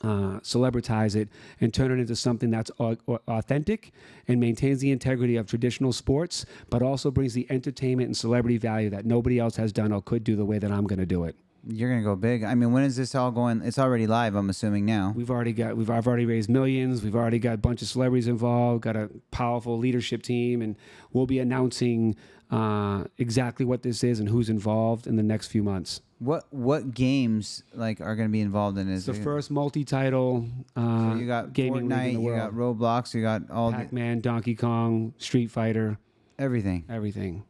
celebritize it, and turn it into something that's authentic and maintains the integrity of traditional sports, but also brings the entertainment and celebrity value that nobody else has done or could do the way that I'm going to do it. You're gonna go big. I mean, when is this all going? It's already live, I'm assuming now. I've already raised millions. We've already got a bunch of celebrities involved, got a powerful leadership team, and we'll be announcing exactly what this is and who's involved in the next few months. What games are going to be involved in this? It's the first multi-title So you got gaming league in Fortnite, the you world. got Roblox, you got all Pac-Man, Donkey Kong, Street Fighter, everything. everything.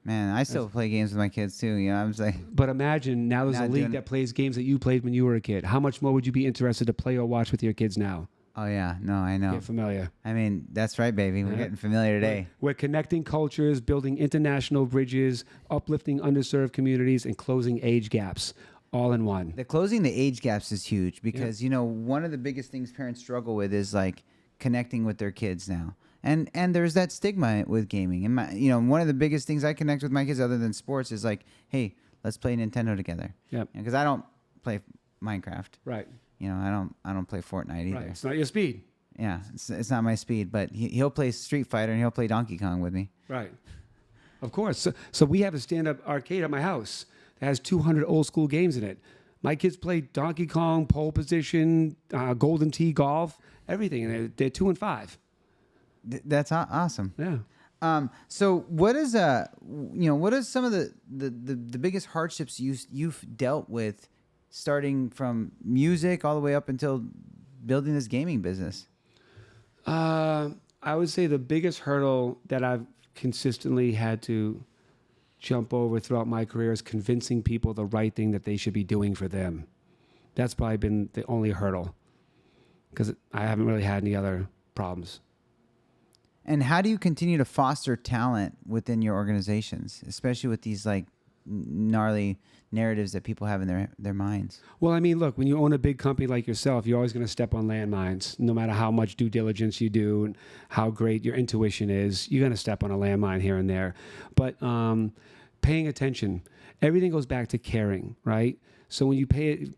Man, I still play games with my kids too. You know, I'm like, But imagine now there's Not a doing league it. that plays games that you played when you were a kid. How much more would you be interested to play or watch with your kids now? oh yeah, no, I know. Get familiar. I mean, that's right, baby. We're getting familiar today. We're connecting cultures, building international bridges, uplifting underserved communities, and closing age gaps all in one. The closing the age gaps is huge because one of the biggest things parents struggle with is connecting with their kids now. And there's that stigma with gaming. And one of the biggest things I connect with my kids other than sports is hey, let's play Nintendo together. Yep. Because I don't play Minecraft. Right. You know, I don't play Fortnite either. Right. It's not your speed. Yeah, it's not my speed, but he'll play Street Fighter and he'll play Donkey Kong with me. Right. Of course. So we have a stand-up arcade at my house that has 200 old school games in it. My kids play Donkey Kong, pole position, Golden Tee golf, everything, and they're 2 and 5. That's awesome. Yeah. So what is what is some of the biggest hardships you've dealt with, starting from music all the way up until building this gaming business? I would say the biggest hurdle that I've consistently had to jump over throughout my career is convincing people the right thing that they should be doing for them. That's probably been the only hurdle, because I haven't really had any other problems. And how do you continue to foster talent within your organizations, especially with these like gnarly narratives that people have in their minds? Well, I mean, look, when you own a big company like yourself, you're always going to step on landmines. No matter how much due diligence you do and how great your intuition is, you're going to step on a landmine here and there. But paying attention, everything goes back to caring, right? So when you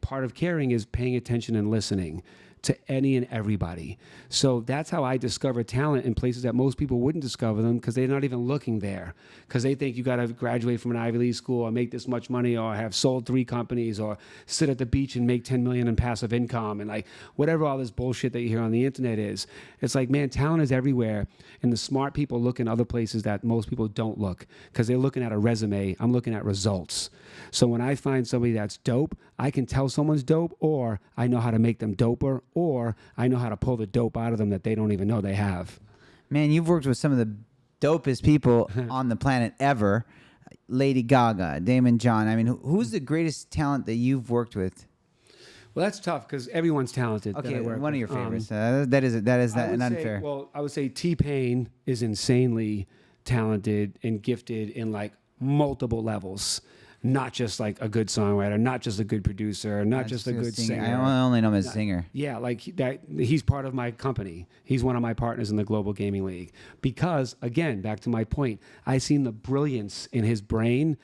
part of caring is paying attention and listening to any and everybody. So that's how I discover talent in places that most people wouldn't discover them, because they're not even looking there, because they think you got to graduate from an Ivy League school or make this much money or have sold 3 companies or sit at the beach and make 10 million in passive income and like whatever all this bullshit that you hear on the internet is. It's like, man, talent is everywhere, and the smart people look in other places that most people don't look, because they're looking at a resume. I'm looking at results. So when I find somebody that's dope, I can tell someone's dope, or I know how to make them doper, or I know how to pull the dope out of them that they don't even know they have. Man, you've worked with some of the dopest people on the planet ever. Lady Gaga, Damon John. I mean, who's the greatest talent that you've worked with? Well, that's tough because everyone's talented. Okay, one of your favorites. That is unfair. I would say T-Pain is insanely talented and gifted in like multiple levels. Not just like a good songwriter, not just a good producer, not just a good singer. I only know him as a singer. Yeah, like that. He's part of my company. He's one of my partners in the Global Gaming League. Because, again, back to my point, I seen the brilliance in his brain.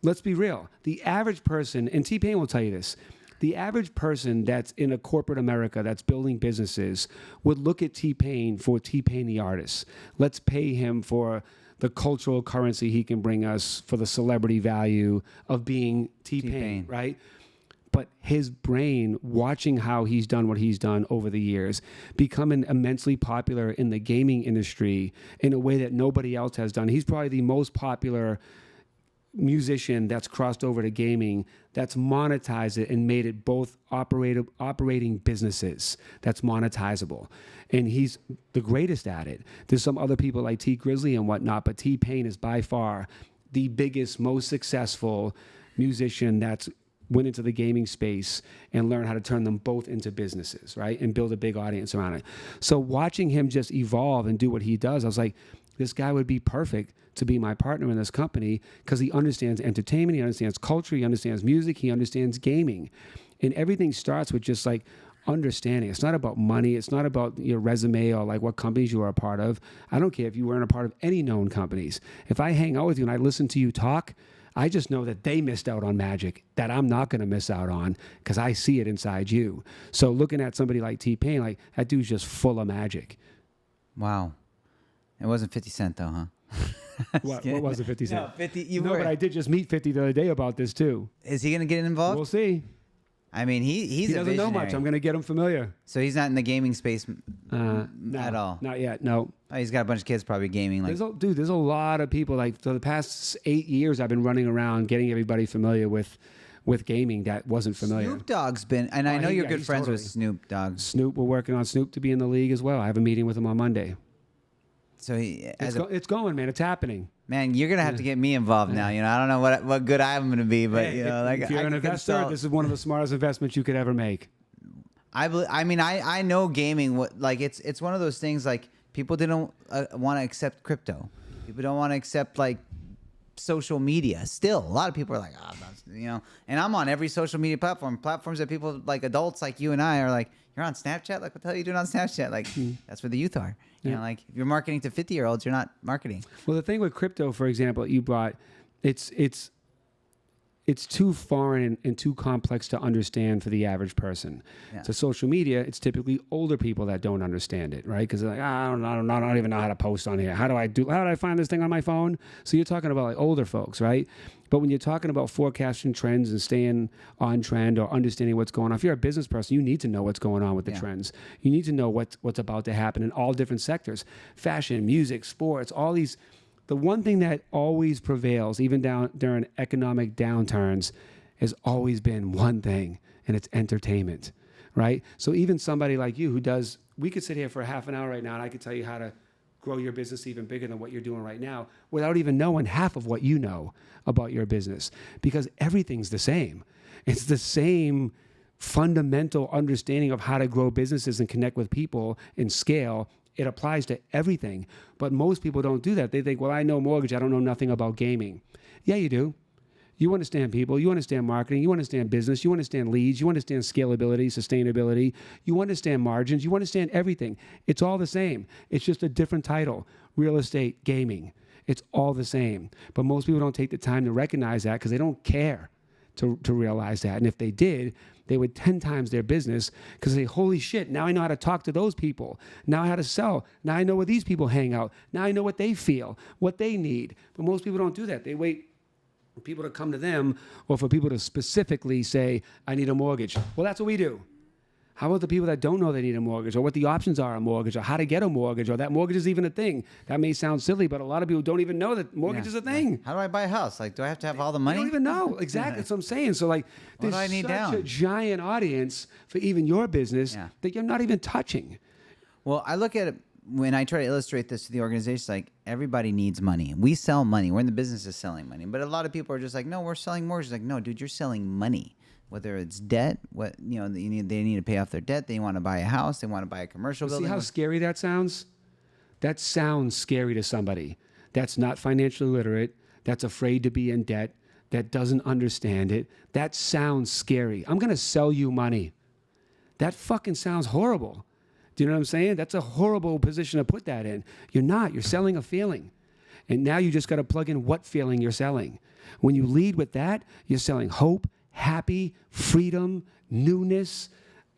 Let's be real. The average person, and T-Pain will tell you this, the average person that's in a corporate America that's building businesses would look at T-Pain for T-Pain the artist. Let's pay him for the cultural currency he can bring us, for the celebrity value of being T-Pain, right? But his brain, watching how he's done what he's done over the years, becoming immensely popular in the gaming industry in a way that nobody else has done. He's probably the most popular musician that's crossed over to gaming, that's monetized it and made it both operating businesses that's monetizable. And he's the greatest at it. There's some other people like T Grizzly and whatnot, but T-Pain is by far the biggest, most successful musician that's went into the gaming space and learned how to turn them both into businesses, right? And build a big audience around it. So watching him just evolve and do what he does, I was like, this guy would be perfect to be my partner in this company, because he understands entertainment, he understands culture, he understands music, he understands gaming. And everything starts with just like understanding. It's not about money. It's not about your resume or like what companies you are a part of. I don't care if you weren't a part of any known companies. If I hang out with you and I listen to you talk, I just know that they missed out on magic that I'm not going to miss out on, because I see it inside you. So looking at somebody like T-Pain, like that dude's just full of magic. Wow. It wasn't 50 Cent though, huh? What was it, 50 Cent? No, 50. But I did just meet 50 the other day about this too. Is he going to get involved? We'll see. I mean, he doesn't know much. I'm going to get him familiar. So he's not in the gaming space at all? Not yet, no. Oh, he's got a bunch of kids probably gaming. Like, there's a lot of people. Like for the past 8 years, I've been running around getting everybody familiar with gaming that wasn't familiar. Snoop Dogg's been, and I know you're good friends with Snoop Dogg. We're working on Snoop to be in the league as well. I have a meeting with him on Monday. So it's going, man. It's happening. Man, you're gonna have to get me involved now. You know, I don't know what good I'm gonna be, but hey, you know, like if you're an investor, this is one of the smartest investments you could ever make. I know gaming. It's one of those things like people didn't want to accept crypto. People don't want to accept like social media. Still, a lot of people are like, you know. And I'm on every social media platforms that people like adults like you and I are like. You're on Snapchat? Like, what the hell are you doing on Snapchat? Like, that's where the youth are. You know, like, if you're marketing to 50-year-olds, you're not marketing. Well, the thing with crypto, for example, you brought, it's it's too foreign and too complex to understand for the average person. Yeah. So social media, it's typically older people that don't understand it, right? Because they're like, I don't even know how to post on here. How do I find this thing on my phone? So you're talking about like older folks, right? But when you're talking about forecasting trends and staying on trend or understanding what's going on, if you're a business person, you need to know what's going on with the trends. You need to know what's about to happen in all different sectors: fashion, music, sports, all these. The one thing that always prevails, even during economic downturns, has always been one thing, and it's entertainment, right? So even somebody like you we could sit here for a half an hour right now, and I could tell you how to grow your business even bigger than what you're doing right now without even knowing half of what you know about your business, because everything's the same. It's the same fundamental understanding of how to grow businesses and connect with people and scale. It applies to everything, but most people don't do that. They think, well, I know mortgage, I don't know nothing about gaming. Yeah, you do. You understand people, you understand marketing, you understand business, you understand leads, you understand scalability, sustainability, you understand margins, you understand everything. It's all the same. It's just a different title: real estate, gaming. It's all the same. But most people don't take the time to recognize that because they don't care to realize that. And if they did, they would 10 times their business because they, holy shit, now I know how to talk to those people. Now I know how to sell. Now I know where these people hang out. Now I know what they feel, what they need. But most people don't do that. They wait for people to come to them or for people to specifically say, I need a mortgage. Well, that's what we do. How about the people that don't know they need a mortgage, or what the options are on mortgage, or how to get a mortgage, or that mortgage is even a thing? That may sound silly, but a lot of people don't even know that mortgage is a thing. How do I buy a house? Like, do I have to have all the money? They don't even know. Exactly. That's what I'm saying. So like, What there's do I need such down? a giant audience for even your business that you're not even touching. Well, I look at it when I try to illustrate this to the organization, like, everybody needs money. We sell money. We're in the business of selling money. But a lot of people are just like, no, we're selling mortgages. Like, no, dude, you're selling money. Whether it's debt, they need to pay off their debt. They want to buy a house. They want to buy a commercial building. See how scary that sounds? That sounds scary to somebody that's not financially literate, that's afraid to be in debt, that doesn't understand it. That sounds scary. I'm going to sell you money. That fucking sounds horrible. Do you know what I'm saying? That's a horrible position to put that in. You're not. You're selling a feeling. And now you just got to plug in what feeling you're selling. When you lead with that, you're selling hope, happy, freedom, newness,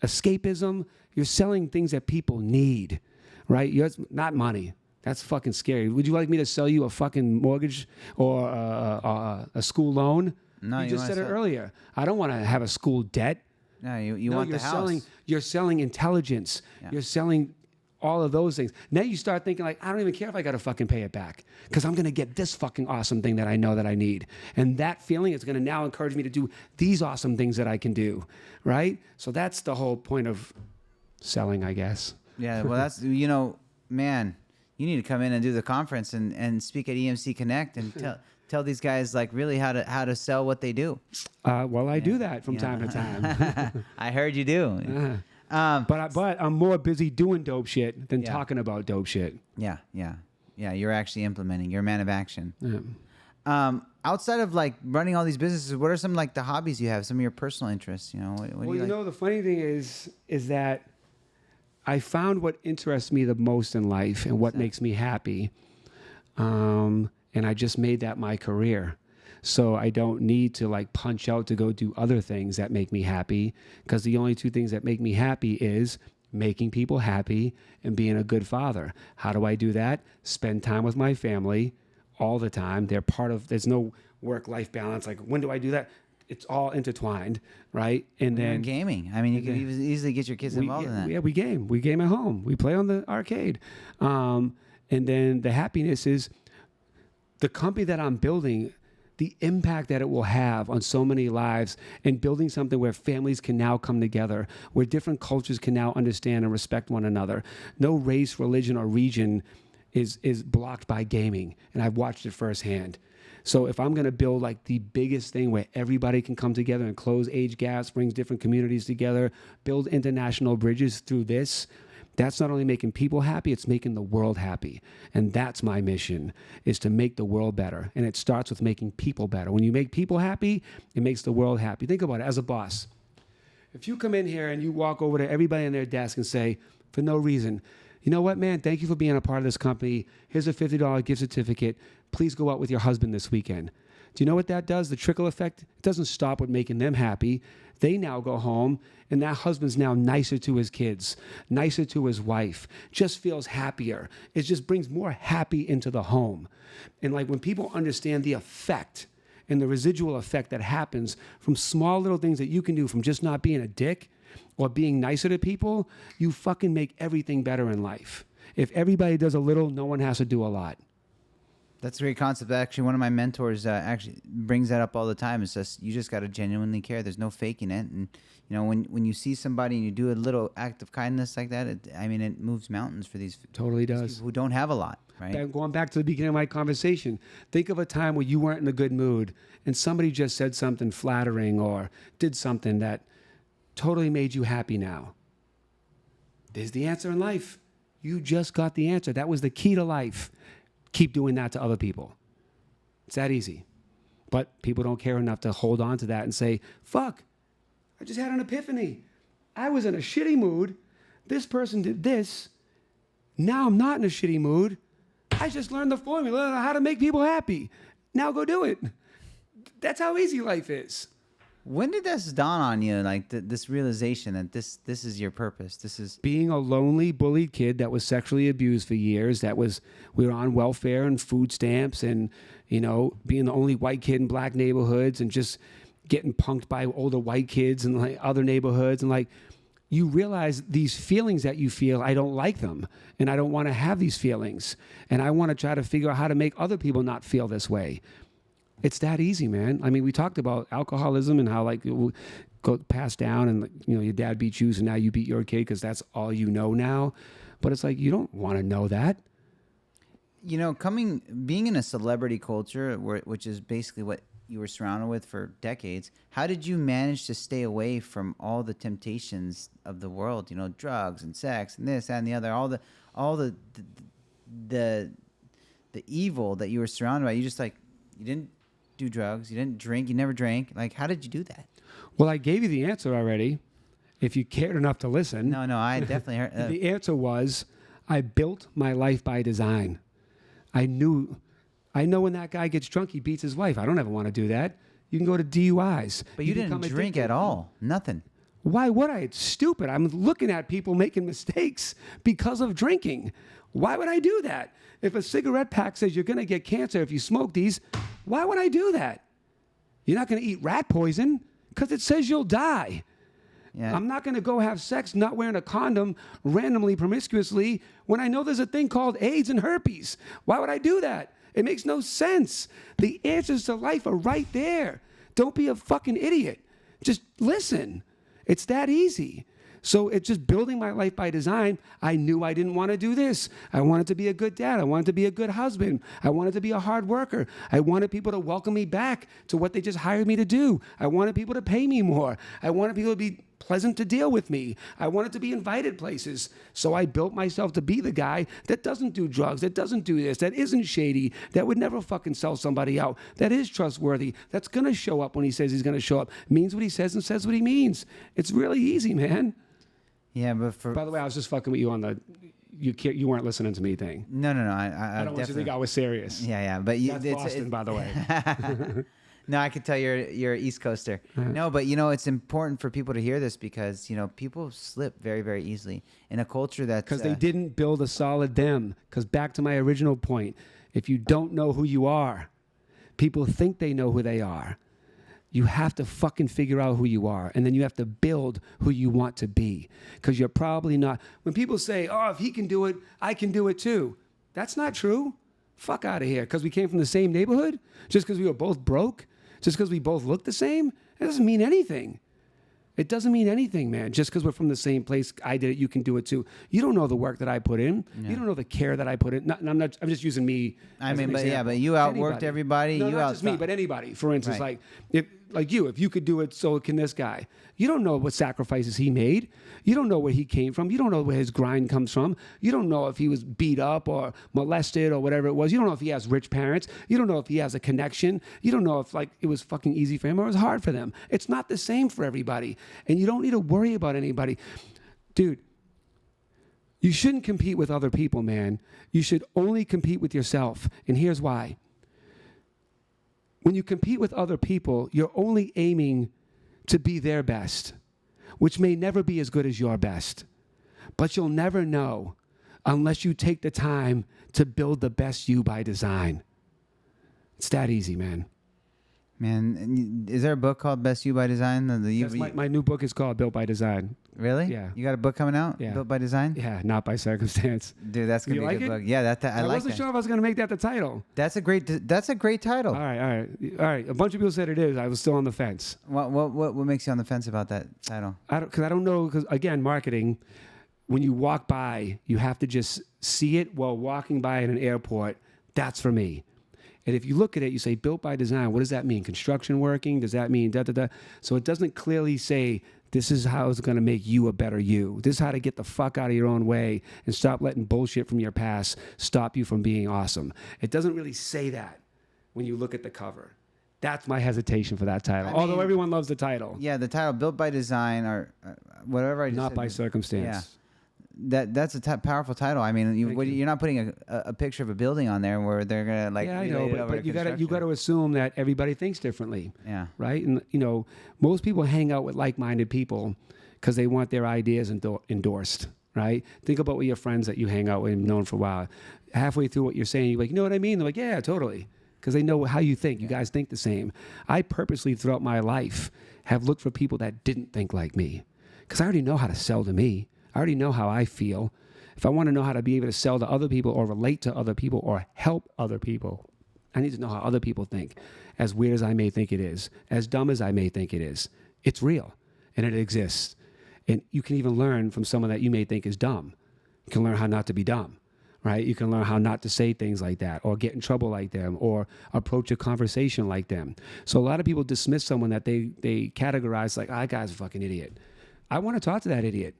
escapism. You're selling things that people need, right? You're not money. That's fucking scary. Would you like me to sell you a fucking mortgage or a school loan? No, you just said it earlier. I don't want to have a school debt. No, you want the house. You're selling intelligence. Yeah. You're selling all of those things. Now you start thinking like, I don't even care if I got to fucking pay it back because I'm going to get this fucking awesome thing that I know that I need. And that feeling is going to now encourage me to do these awesome things that I can do, right? So that's the whole point of selling, I guess. Yeah, well, that's, man, you need to come in and do the conference and speak at EMC Connect and tell these guys like really how to sell what they do. Well, I do that from time to time. I heard you do. But I'm more busy doing dope shit than talking about dope shit. Yeah. You're actually implementing. You're a man of action. Yeah. Outside of like running all these businesses, what are some like the hobbies you have? Some of your personal interests? What do you like? The funny thing is that I found what interests me the most in life and what makes me happy, and I just made that my career. So I don't need to like punch out to go do other things that make me happy, because the only two things that make me happy is making people happy and being a good father. How do I do that? Spend time with my family all the time. There's no work-life balance. Like, when do I do that? It's all intertwined, right? And then gaming. I mean, you can easily get your kids involved in that. Yeah, we game. We game at home. We play on the arcade. And then the happiness is the company that I'm building, the impact that it will have on so many lives, and building something where families can now come together, where different cultures can now understand and respect one another. No race, religion, or region is blocked by gaming, and I've watched it firsthand. So if I'm going to build like the biggest thing where everybody can come together and close age gaps, brings different communities together, build international bridges through this, that's not only making people happy, it's making the world happy. And that's my mission, is to make the world better. And it starts with making people better. When you make people happy, it makes the world happy. Think about it as a boss. If you come in here and you walk over to everybody on their desk and say, for no reason, you know what, man, thank you for being a part of this company. Here's a $50 gift certificate. Please go out with your husband this weekend. Do you know what that does? The trickle effect, it doesn't stop with making them happy. They now go home, and that husband's now nicer to his kids, nicer to his wife, just feels happier. It just brings more happy into the home. And like when people understand the effect and the residual effect that happens from small little things that you can do from just not being a dick or being nicer to people, you fucking make everything better in life. If everybody does a little, no one has to do a lot. That's a great concept. Actually, one of my mentors actually brings that up all the time. It's just you just got to genuinely care. There's no faking it. And you know, when you see somebody and you do a little act of kindness like that, it moves mountains for these Totally these does. people who don't have a lot, right? Going back to the beginning of my conversation, think of a time where you weren't in a good mood and somebody just said something flattering or did something that totally made you happy now. There's the answer in life. You just got the answer. That was the key to life. Keep doing that to other people. It's that easy. But people don't care enough to hold on to that and say, fuck, I just had an epiphany. I was in a shitty mood. This person did this. Now I'm not in a shitty mood. I just learned the formula on how to make people happy. Now go do it. That's how easy life is. When did this dawn on you, like this realization that this is your purpose? This is Being a lonely, bullied kid that was sexually abused for years, we were on welfare and food stamps and, you know, being the only white kid in black neighborhoods and just getting punked by older white kids in like other neighborhoods. And like, you realize these feelings that you feel, I don't like them. And I don't want to have these feelings. And I want to try to figure out how to make other people not feel this way. It's that easy, man. I mean, we talked about alcoholism and how like it will go passed down and, you know, your dad beat you, so now you beat your kid because that's all you know now. But it's like, you don't want to know that. You know, being in a celebrity culture, which is basically what you were surrounded with for decades, how did you manage to stay away from all the temptations of the world? You know, drugs and sex and this, that, and the other, all the evil that you were surrounded by. You just like, you didn't do drugs, you didn't drink, you never drank. Like, how did you do that? Well, I gave you the answer already. If you cared enough to listen. No, I definitely heard. The answer was, I built my life by design. I know when that guy gets drunk, he beats his wife. I don't ever want to do that. You can go to DUIs. But you didn't drink at all. Nothing. Why would I? It's stupid. I'm looking at people making mistakes because of drinking. Why would I do that? If a cigarette pack says you're going to get cancer if you smoke these, why would I do that? You're not going to eat rat poison because it says you'll die. Yeah. I'm not going to go have sex not wearing a condom randomly, promiscuously, when I know there's a thing called AIDS and herpes. Why would I do that? It makes no sense. The answers to life are right there. Don't be a fucking idiot. Just listen. It's that easy. So it's just building my life by design. I knew I didn't want to do this. I wanted to be a good dad. I wanted to be a good husband. I wanted to be a hard worker. I wanted people to welcome me back to what they just hired me to do. I wanted people to pay me more. I wanted people to be pleasant to deal with me. I wanted to be invited places. So I built myself to be the guy that doesn't do drugs, that doesn't do this, that isn't shady, that would never fucking sell somebody out, that is trustworthy, that's going to show up when he says he's going to show up, means what he says and says what he means. It's really easy, man. Yeah, but By the way, I was just fucking with you on the you weren't listening to me thing. No. I don't want you to think I was serious. Yeah, but That's Boston, by the way. No, I can tell you're an East Coaster. No, but you know, it's important for people to hear this because, you know, people slip very, very easily in a culture that's because they didn't build a solid them. Because back to my original point, if you don't know who you are, people think they know who they are. You have to fucking figure out who you are, and then you have to build who you want to be. Because you're probably not. When people say, "Oh, if he can do it, I can do it too," that's not true. Fuck out of here. Because we came from the same neighborhood, just because we were both broke. Just because we both look the same, it doesn't mean anything. It doesn't mean anything, man. Just because we're from the same place, I did it, you can do it too. You don't know the work that I put in. Yeah. You don't know the care that I put in. I'm just using me. I mean, but you outworked everybody. No, not just me, but anybody. For instance, right. If you could do it, so can this guy. You don't know what sacrifices he made. You don't know where he came from. You don't know where his grind comes from. You don't know if he was beat up or molested or whatever it was. You don't know if he has rich parents. You don't know if he has a connection. You don't know if like it was fucking easy for him or it was hard for them. It's not the same for everybody. And you don't need to worry about anybody. Dude, you shouldn't compete with other people, man. You should only compete with yourself. And here's why. when you compete with other people, you're only aiming to be their best, which may never be as good as your best. But you'll never know unless you take the time to build the best you by design. It's that easy, man. Man, is there a book called Best You by Design? My new book is called Built by Design. Really? Yeah. You got a book coming out? Yeah. Built by Design? Yeah, not by circumstance. Dude, that's gonna be a good book. Yeah, I like wasn't that. sure if I was gonna make that the title. That's a great title. All right. A bunch of people said it is. I was still on the fence. What makes you on the fence about that title? Because I don't know. Because again, marketing. When you walk by, you have to just see it while walking by in an airport. That's for me. And if you look at it, you say built by design. What does that mean? Construction working? Does that mean da-da-da? So it doesn't clearly say this is how it's going to make you a better you. This is how to get the fuck out of your own way and stop letting bullshit from your past stop you from being awesome. It doesn't really say that when you look at the cover. That's my hesitation for that title. Although everyone loves the title. Yeah, the title Built by Design or whatever I just Not said. by circumstance. Yeah. That's a powerful title. I mean, you're not putting a picture of a building on there where they're gonna like. Yeah, I know, but you got to assume that everybody thinks differently. Yeah. Right, and most people hang out with like-minded people because they want their ideas endorsed. Right. Think about what your friends that you hang out with and known for a while. Halfway through what you're saying, you're like, you know what I mean? They're like, yeah, totally, because they know how you think. You guys think the same. I purposely throughout my life have looked for people that didn't think like me, because I already know how to sell to me. I already know how I feel. If I want to know how to be able to sell to other people or relate to other people or help other people, I need to know how other people think. As weird as I may think it is, as dumb as I may think it is, it's real and it exists. And you can even learn from someone that you may think is dumb. You can learn how not to be dumb, right? You can learn how not to say things like that or get in trouble like them or approach a conversation like them. So a lot of people dismiss someone that they categorize like, that guy's a fucking idiot. I want to talk to that idiot.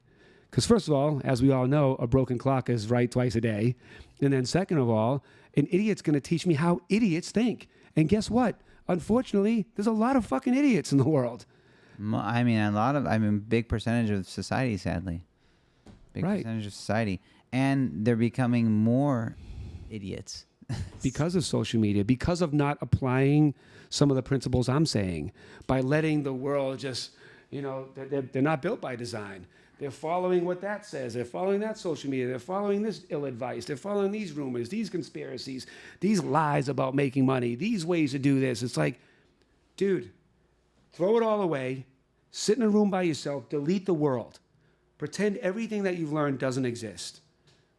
Because first of all, as we all know, a broken clock is right twice a day. And then second of all, an idiot's going to teach me how idiots think. And guess what? Unfortunately, there's a lot of fucking idiots in the world. I mean, big percentage of society, sadly. Big percentage of society. And they're becoming more idiots. Because of social media, because of not applying some of the principles I'm saying, by letting the world just, they're not built by design. They're following what that says. They're following that social media. They're following this ill advice. They're following these rumors, these conspiracies, these lies about making money, these ways to do this. It's like, dude, throw it all away, sit in a room by yourself, delete the world, pretend everything that you've learned doesn't exist,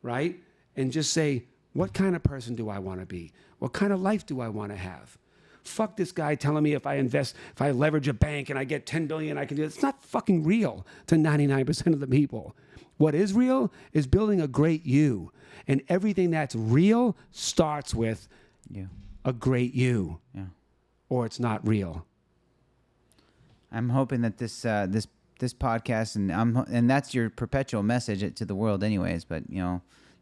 right? And just say, what kind of person do I want to be? What kind of life do I want to have? Fuck this guy telling me if I leverage a bank and I get 10 billion, I can do it. It's not fucking real to 99% of the people. What is real is building a great you. And everything that's real starts with a great you. Yeah. Or it's not real. I'm hoping that this podcast and that's your perpetual message to the world anyways, but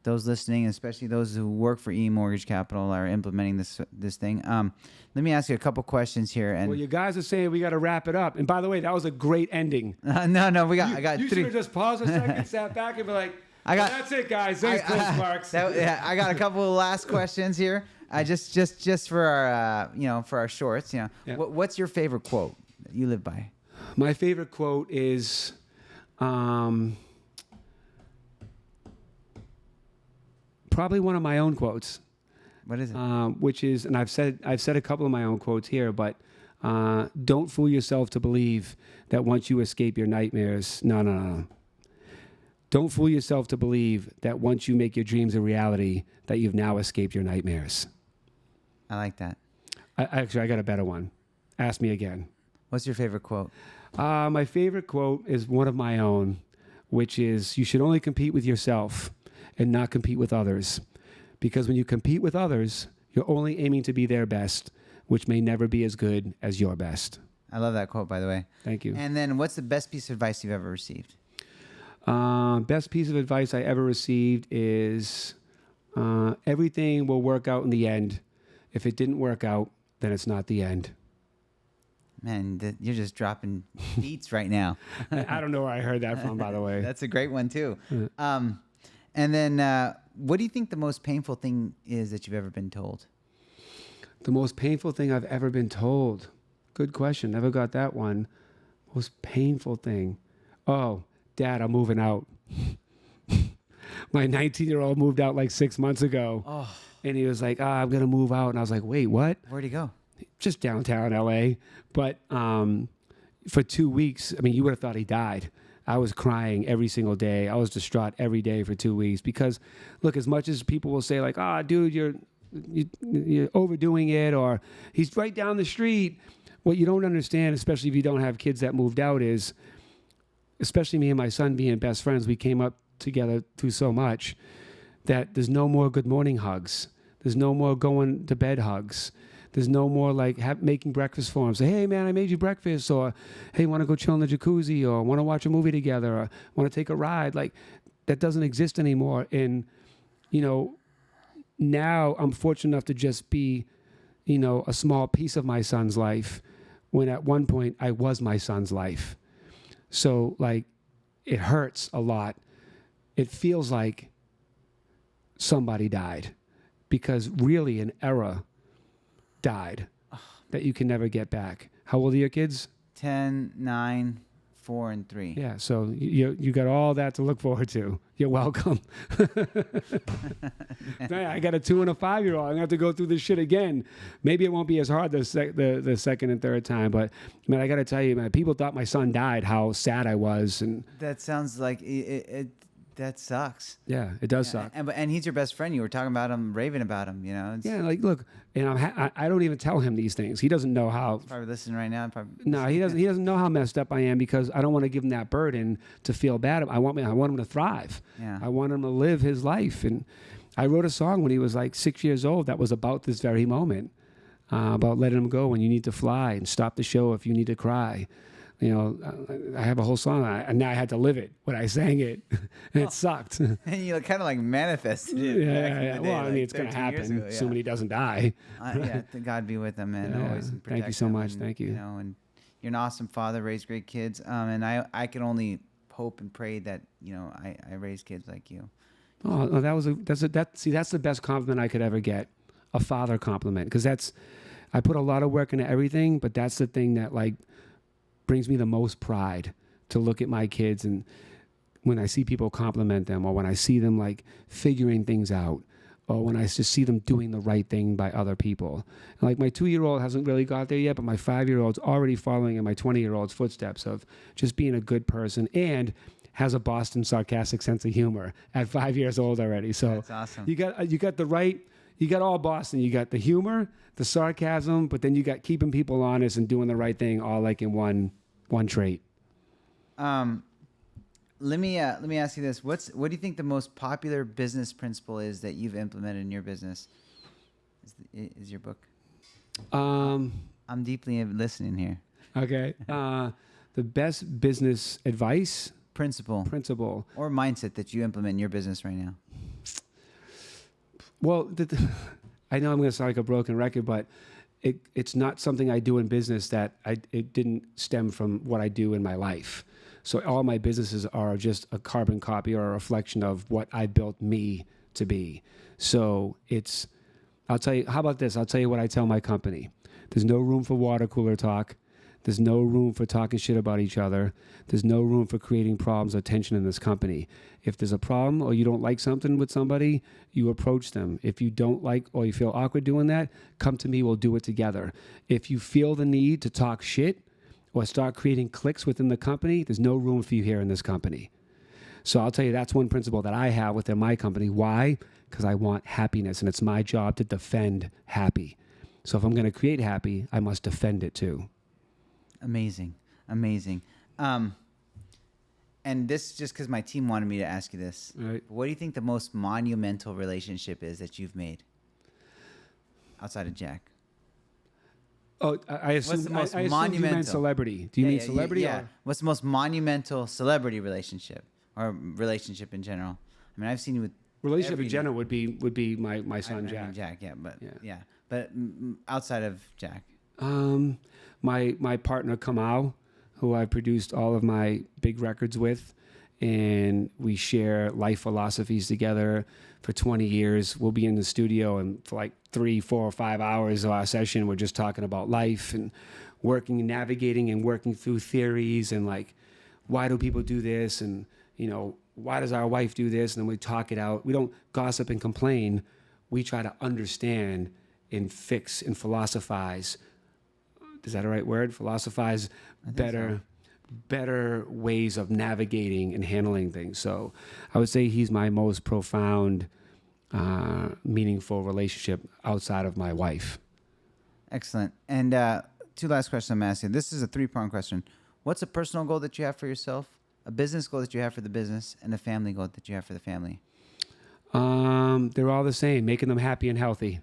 those listening, especially those who work for E-Mortgage Capital, are implementing this thing. Let me ask you a couple questions here. And well, you guys are saying we got to wrap it up. And by the way, that was a great ending. No, I got you three. You should have just paused a second, sat back, and be like, that's it, guys. Thanks, Chris Marks. I got a couple of last questions here. Just for our for our shorts. Yeah. What's your favorite quote that you live by? My favorite quote is. Probably one of my own quotes. What is it? Which is, and I've said a couple of my own quotes here, but don't fool yourself to believe that once you escape your nightmares, no. Don't fool yourself to believe that once you make your dreams a reality, that you've now escaped your nightmares. I like that. I got a better one. Ask me again. What's your favorite quote? My favorite quote is one of my own, which is, you should only compete with yourself and not compete with others. Because when you compete with others, you're only aiming to be their best, which may never be as good as your best. I love that quote, by the way. Thank you. And then what's the best piece of advice you've ever received? Best piece of advice I ever received is everything will work out in the end. If it didn't work out, then it's not the end. Man, you're just dropping beats right now. I don't know where I heard that from, by the way. That's a great one, too. And then what do you think the most painful thing is that you've ever been told? The most painful thing I've ever been told. Good question. Never got that one. Most painful thing. Oh, Dad, I'm moving out. My 19-year-old moved out like 6 months ago. Oh, And he was like, I'm going to move out. And I was like, wait, what? where'd he go? Just downtown LA. But for 2 weeks, I mean, you would have thought he died. I was crying every single day. I was distraught every day for 2 weeks because, look, as much as people will say like, dude, you're overdoing it, or he's right down the street. What you don't understand, especially if you don't have kids that moved out, is, especially me and my son being best friends, we came up together through so much that there's no more good morning hugs. There's no more going to bed hugs. There's no more like making breakfast for him. Say, hey, man, I made you breakfast. Or, hey, want to go chill in the jacuzzi? Or want to watch a movie together? Or want to take a ride? Like, that doesn't exist anymore. And, now I'm fortunate enough to just be, a small piece of my son's life, when at one point I was my son's life. So, like, it hurts a lot. It feels like somebody died, because really an era died that you can never get back. How old are your kids? 10, 9, 4, and 3. Yeah, so you got all that to look forward to. You're welcome. I got a 2 and a 5-year-old. I'm gonna have to go through this shit again. Maybe it won't be as hard the second and third time, but man, I got to tell you, man, people thought my son died. How sad I was, and That sounds like it that sucks. yeah, it does suck. And he's your best friend. You were talking about him, raving about him. Yeah, like look, and I don't even tell him these things. He doesn't know how. Probably listening right now. No, he doesn't. He doesn't know how messed up I am, because I don't want to give him that burden to feel bad. I want him to thrive. Yeah. I want him to live his life. And I wrote a song when he was like 6 years old that was about this very moment, about letting him go when you need to fly, and stop the show if you need to cry. I have a whole song, and now I had to live it when I sang it, and it sucked. And you kind of like manifested it. Yeah. Well, I mean, it's going to happen, assuming he doesn't die. God be with him, man. Yeah. Always protect Thank you so him, much. and, Thank you. And you're an awesome father, raised great kids. And I can only hope and pray that I raise kids like you. Oh, that's the best compliment I could ever get, a father compliment, because I put a lot of work into everything, but that's the thing that like brings me the most pride, to look at my kids, and when I see people compliment them, or when I see them like figuring things out, or when I just see them doing the right thing by other people. And like my 2-year-old hasn't really got there yet, but my 5-year-old's already following in my 20-year-old's footsteps of just being a good person, and has a Boston sarcastic sense of humor at 5 years old already. So that's awesome. You got all Boston. You got the humor, the sarcasm, but then you got keeping people honest and doing the right thing, all like in one trait. Let me ask you this: what do you think the most popular business principle is that you've implemented in your business? Is your book? I'm deeply listening here. Okay. The best business advice principle or mindset that you implement in your business right now. Well, I know I'm going to sound like a broken record, but it's not something I do in business that it didn't stem from what I do in my life. So all my businesses are just a carbon copy or a reflection of what I built me to be. So I'll tell you, how about this? I'll tell you what I tell my company. There's no room for water cooler talk. There's no room for talking shit about each other. There's no room for creating problems or tension in this company. If there's a problem or you don't like something with somebody, you approach them. If you don't like or you feel awkward doing that, come to me, we'll do it together. If you feel the need to talk shit or start creating cliques within the company, there's no room for you here in this company. So I'll tell you, that's one principle that I have within my company. Why? Because I want happiness, and it's my job to defend happy. So if I'm going to create happy, I must defend it too. Amazing. And this just because my team wanted me to ask you this. Right. What do you think the most monumental relationship is that you've made outside of Jack? Oh, I assume, What's the most I assume monumental? you meant celebrity. Do you mean celebrity? Yeah. Or? What's the most monumental celebrity relationship or relationship in general? I mean, I've seen you with Relationship in general would be my son Jack. Jack, but outside of Jack. My partner Kamau, who I produced all of my big records with, and we share life philosophies together for 20 years. We'll be in the studio, and for like 3, 4, or 5 hours of our session, we're just talking about life and working and navigating and working through theories and like, why do people do this? And, you know, why does our wife do this? And then we talk it out. We don't gossip and complain. We try to understand and fix and philosophize. Is that a right word? Philosophize better ways of navigating and handling things. So I would say he's my most profound, meaningful relationship outside of my wife. Excellent. And 2 last questions I'm asking. This is a 3-pronged question. What's a personal goal that you have for yourself, a business goal that you have for the business, and a family goal that you have for the family? They're all the same, making them happy and healthy.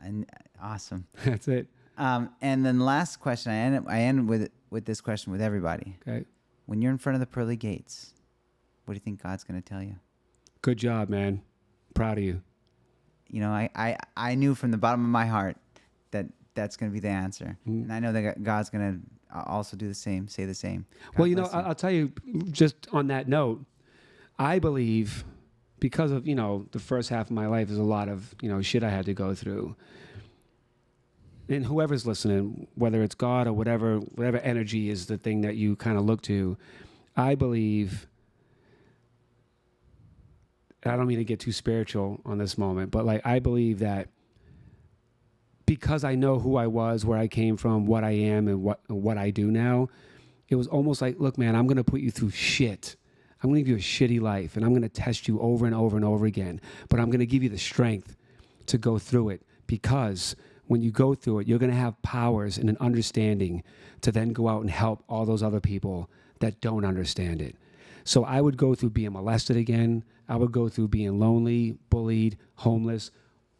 And awesome. That's it. And then last question, I end with this question with everybody. Okay. When you're in front of the pearly gates, what do you think God's going to tell you? Good job, man. Proud of you. You know, I knew from the bottom of my heart that that's going to be the answer. Mm. And I know that God's going to also do the same, say the same. God Well, you know, bless you. I'll tell you, just on that note, I believe, because of, you know, the first half of my life is a lot of, you know, shit I had to go through. And whoever's listening, whether it's God or whatever energy is the thing that you kind of look to, I believe, I don't mean to get too spiritual on this moment, but like, I believe that because I know who I was, where I came from, what I am, and what I do now, it was almost like, look, man, I'm going to put you through shit. I'm going to give you a shitty life, and I'm going to test you over and over and over again. But I'm going to give you the strength to go through it, because when you go through it, you're going to have powers and an understanding to then go out and help all those other people that don't understand it. So I would go through being molested again. I would go through being lonely, bullied, homeless,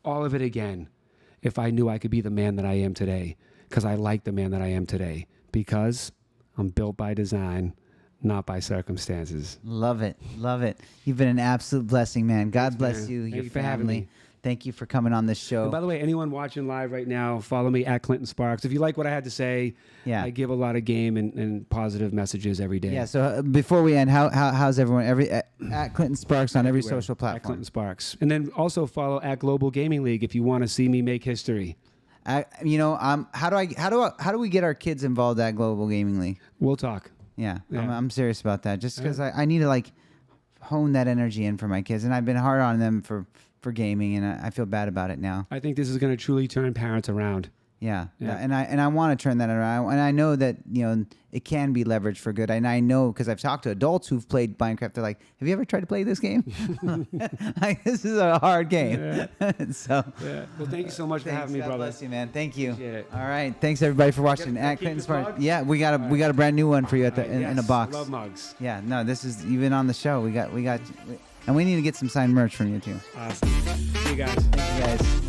all of it again, if I knew I could be the man that I am today, because I like the man that I am today, because I'm built by design, not by circumstances. Love it. Love it. You've been an absolute blessing, man. God Thanks, bless man. you, Thank your you for having family. me. Thank you for coming on this show. And by the way, anyone watching live right now, follow me at Clinton Sparks. If you like what I had to say, Yeah. I give a lot of game and positive messages every day. Yeah. So before we end, how's everyone? At Clinton Sparks on every social At platform. Clinton Sparks. And then also follow at Global Gaming League if you want to see me make history. You know, how do we get our kids involved at Global Gaming League? We'll talk. Yeah. Yeah. I'm serious about that. Just because I need to like hone that energy in for my kids, and I've been hard on them for gaming, and I feel bad about it now. I think this is going to truly turn parents around. Yeah. Yeah. And I want to turn that around, and I know that, you know, it can be leveraged for good. And I know, because I've talked to adults who've played Minecraft. They're like, "Have you ever tried to play this game? Like, this is a hard game." Yeah. So. Yeah. Well, thank you so much for having me, God brother. bless you, man. Thank you. Appreciate it. All right. Thanks everybody for watching. Gotta At keep Clinton this Sparks. mug? Yeah, we got a brand new one for you at the in a Yes, box. I love mugs. Yeah. No, this is even on the show. We got, and we need to get some signed merch from you too. Awesome. See you guys. Thank you guys.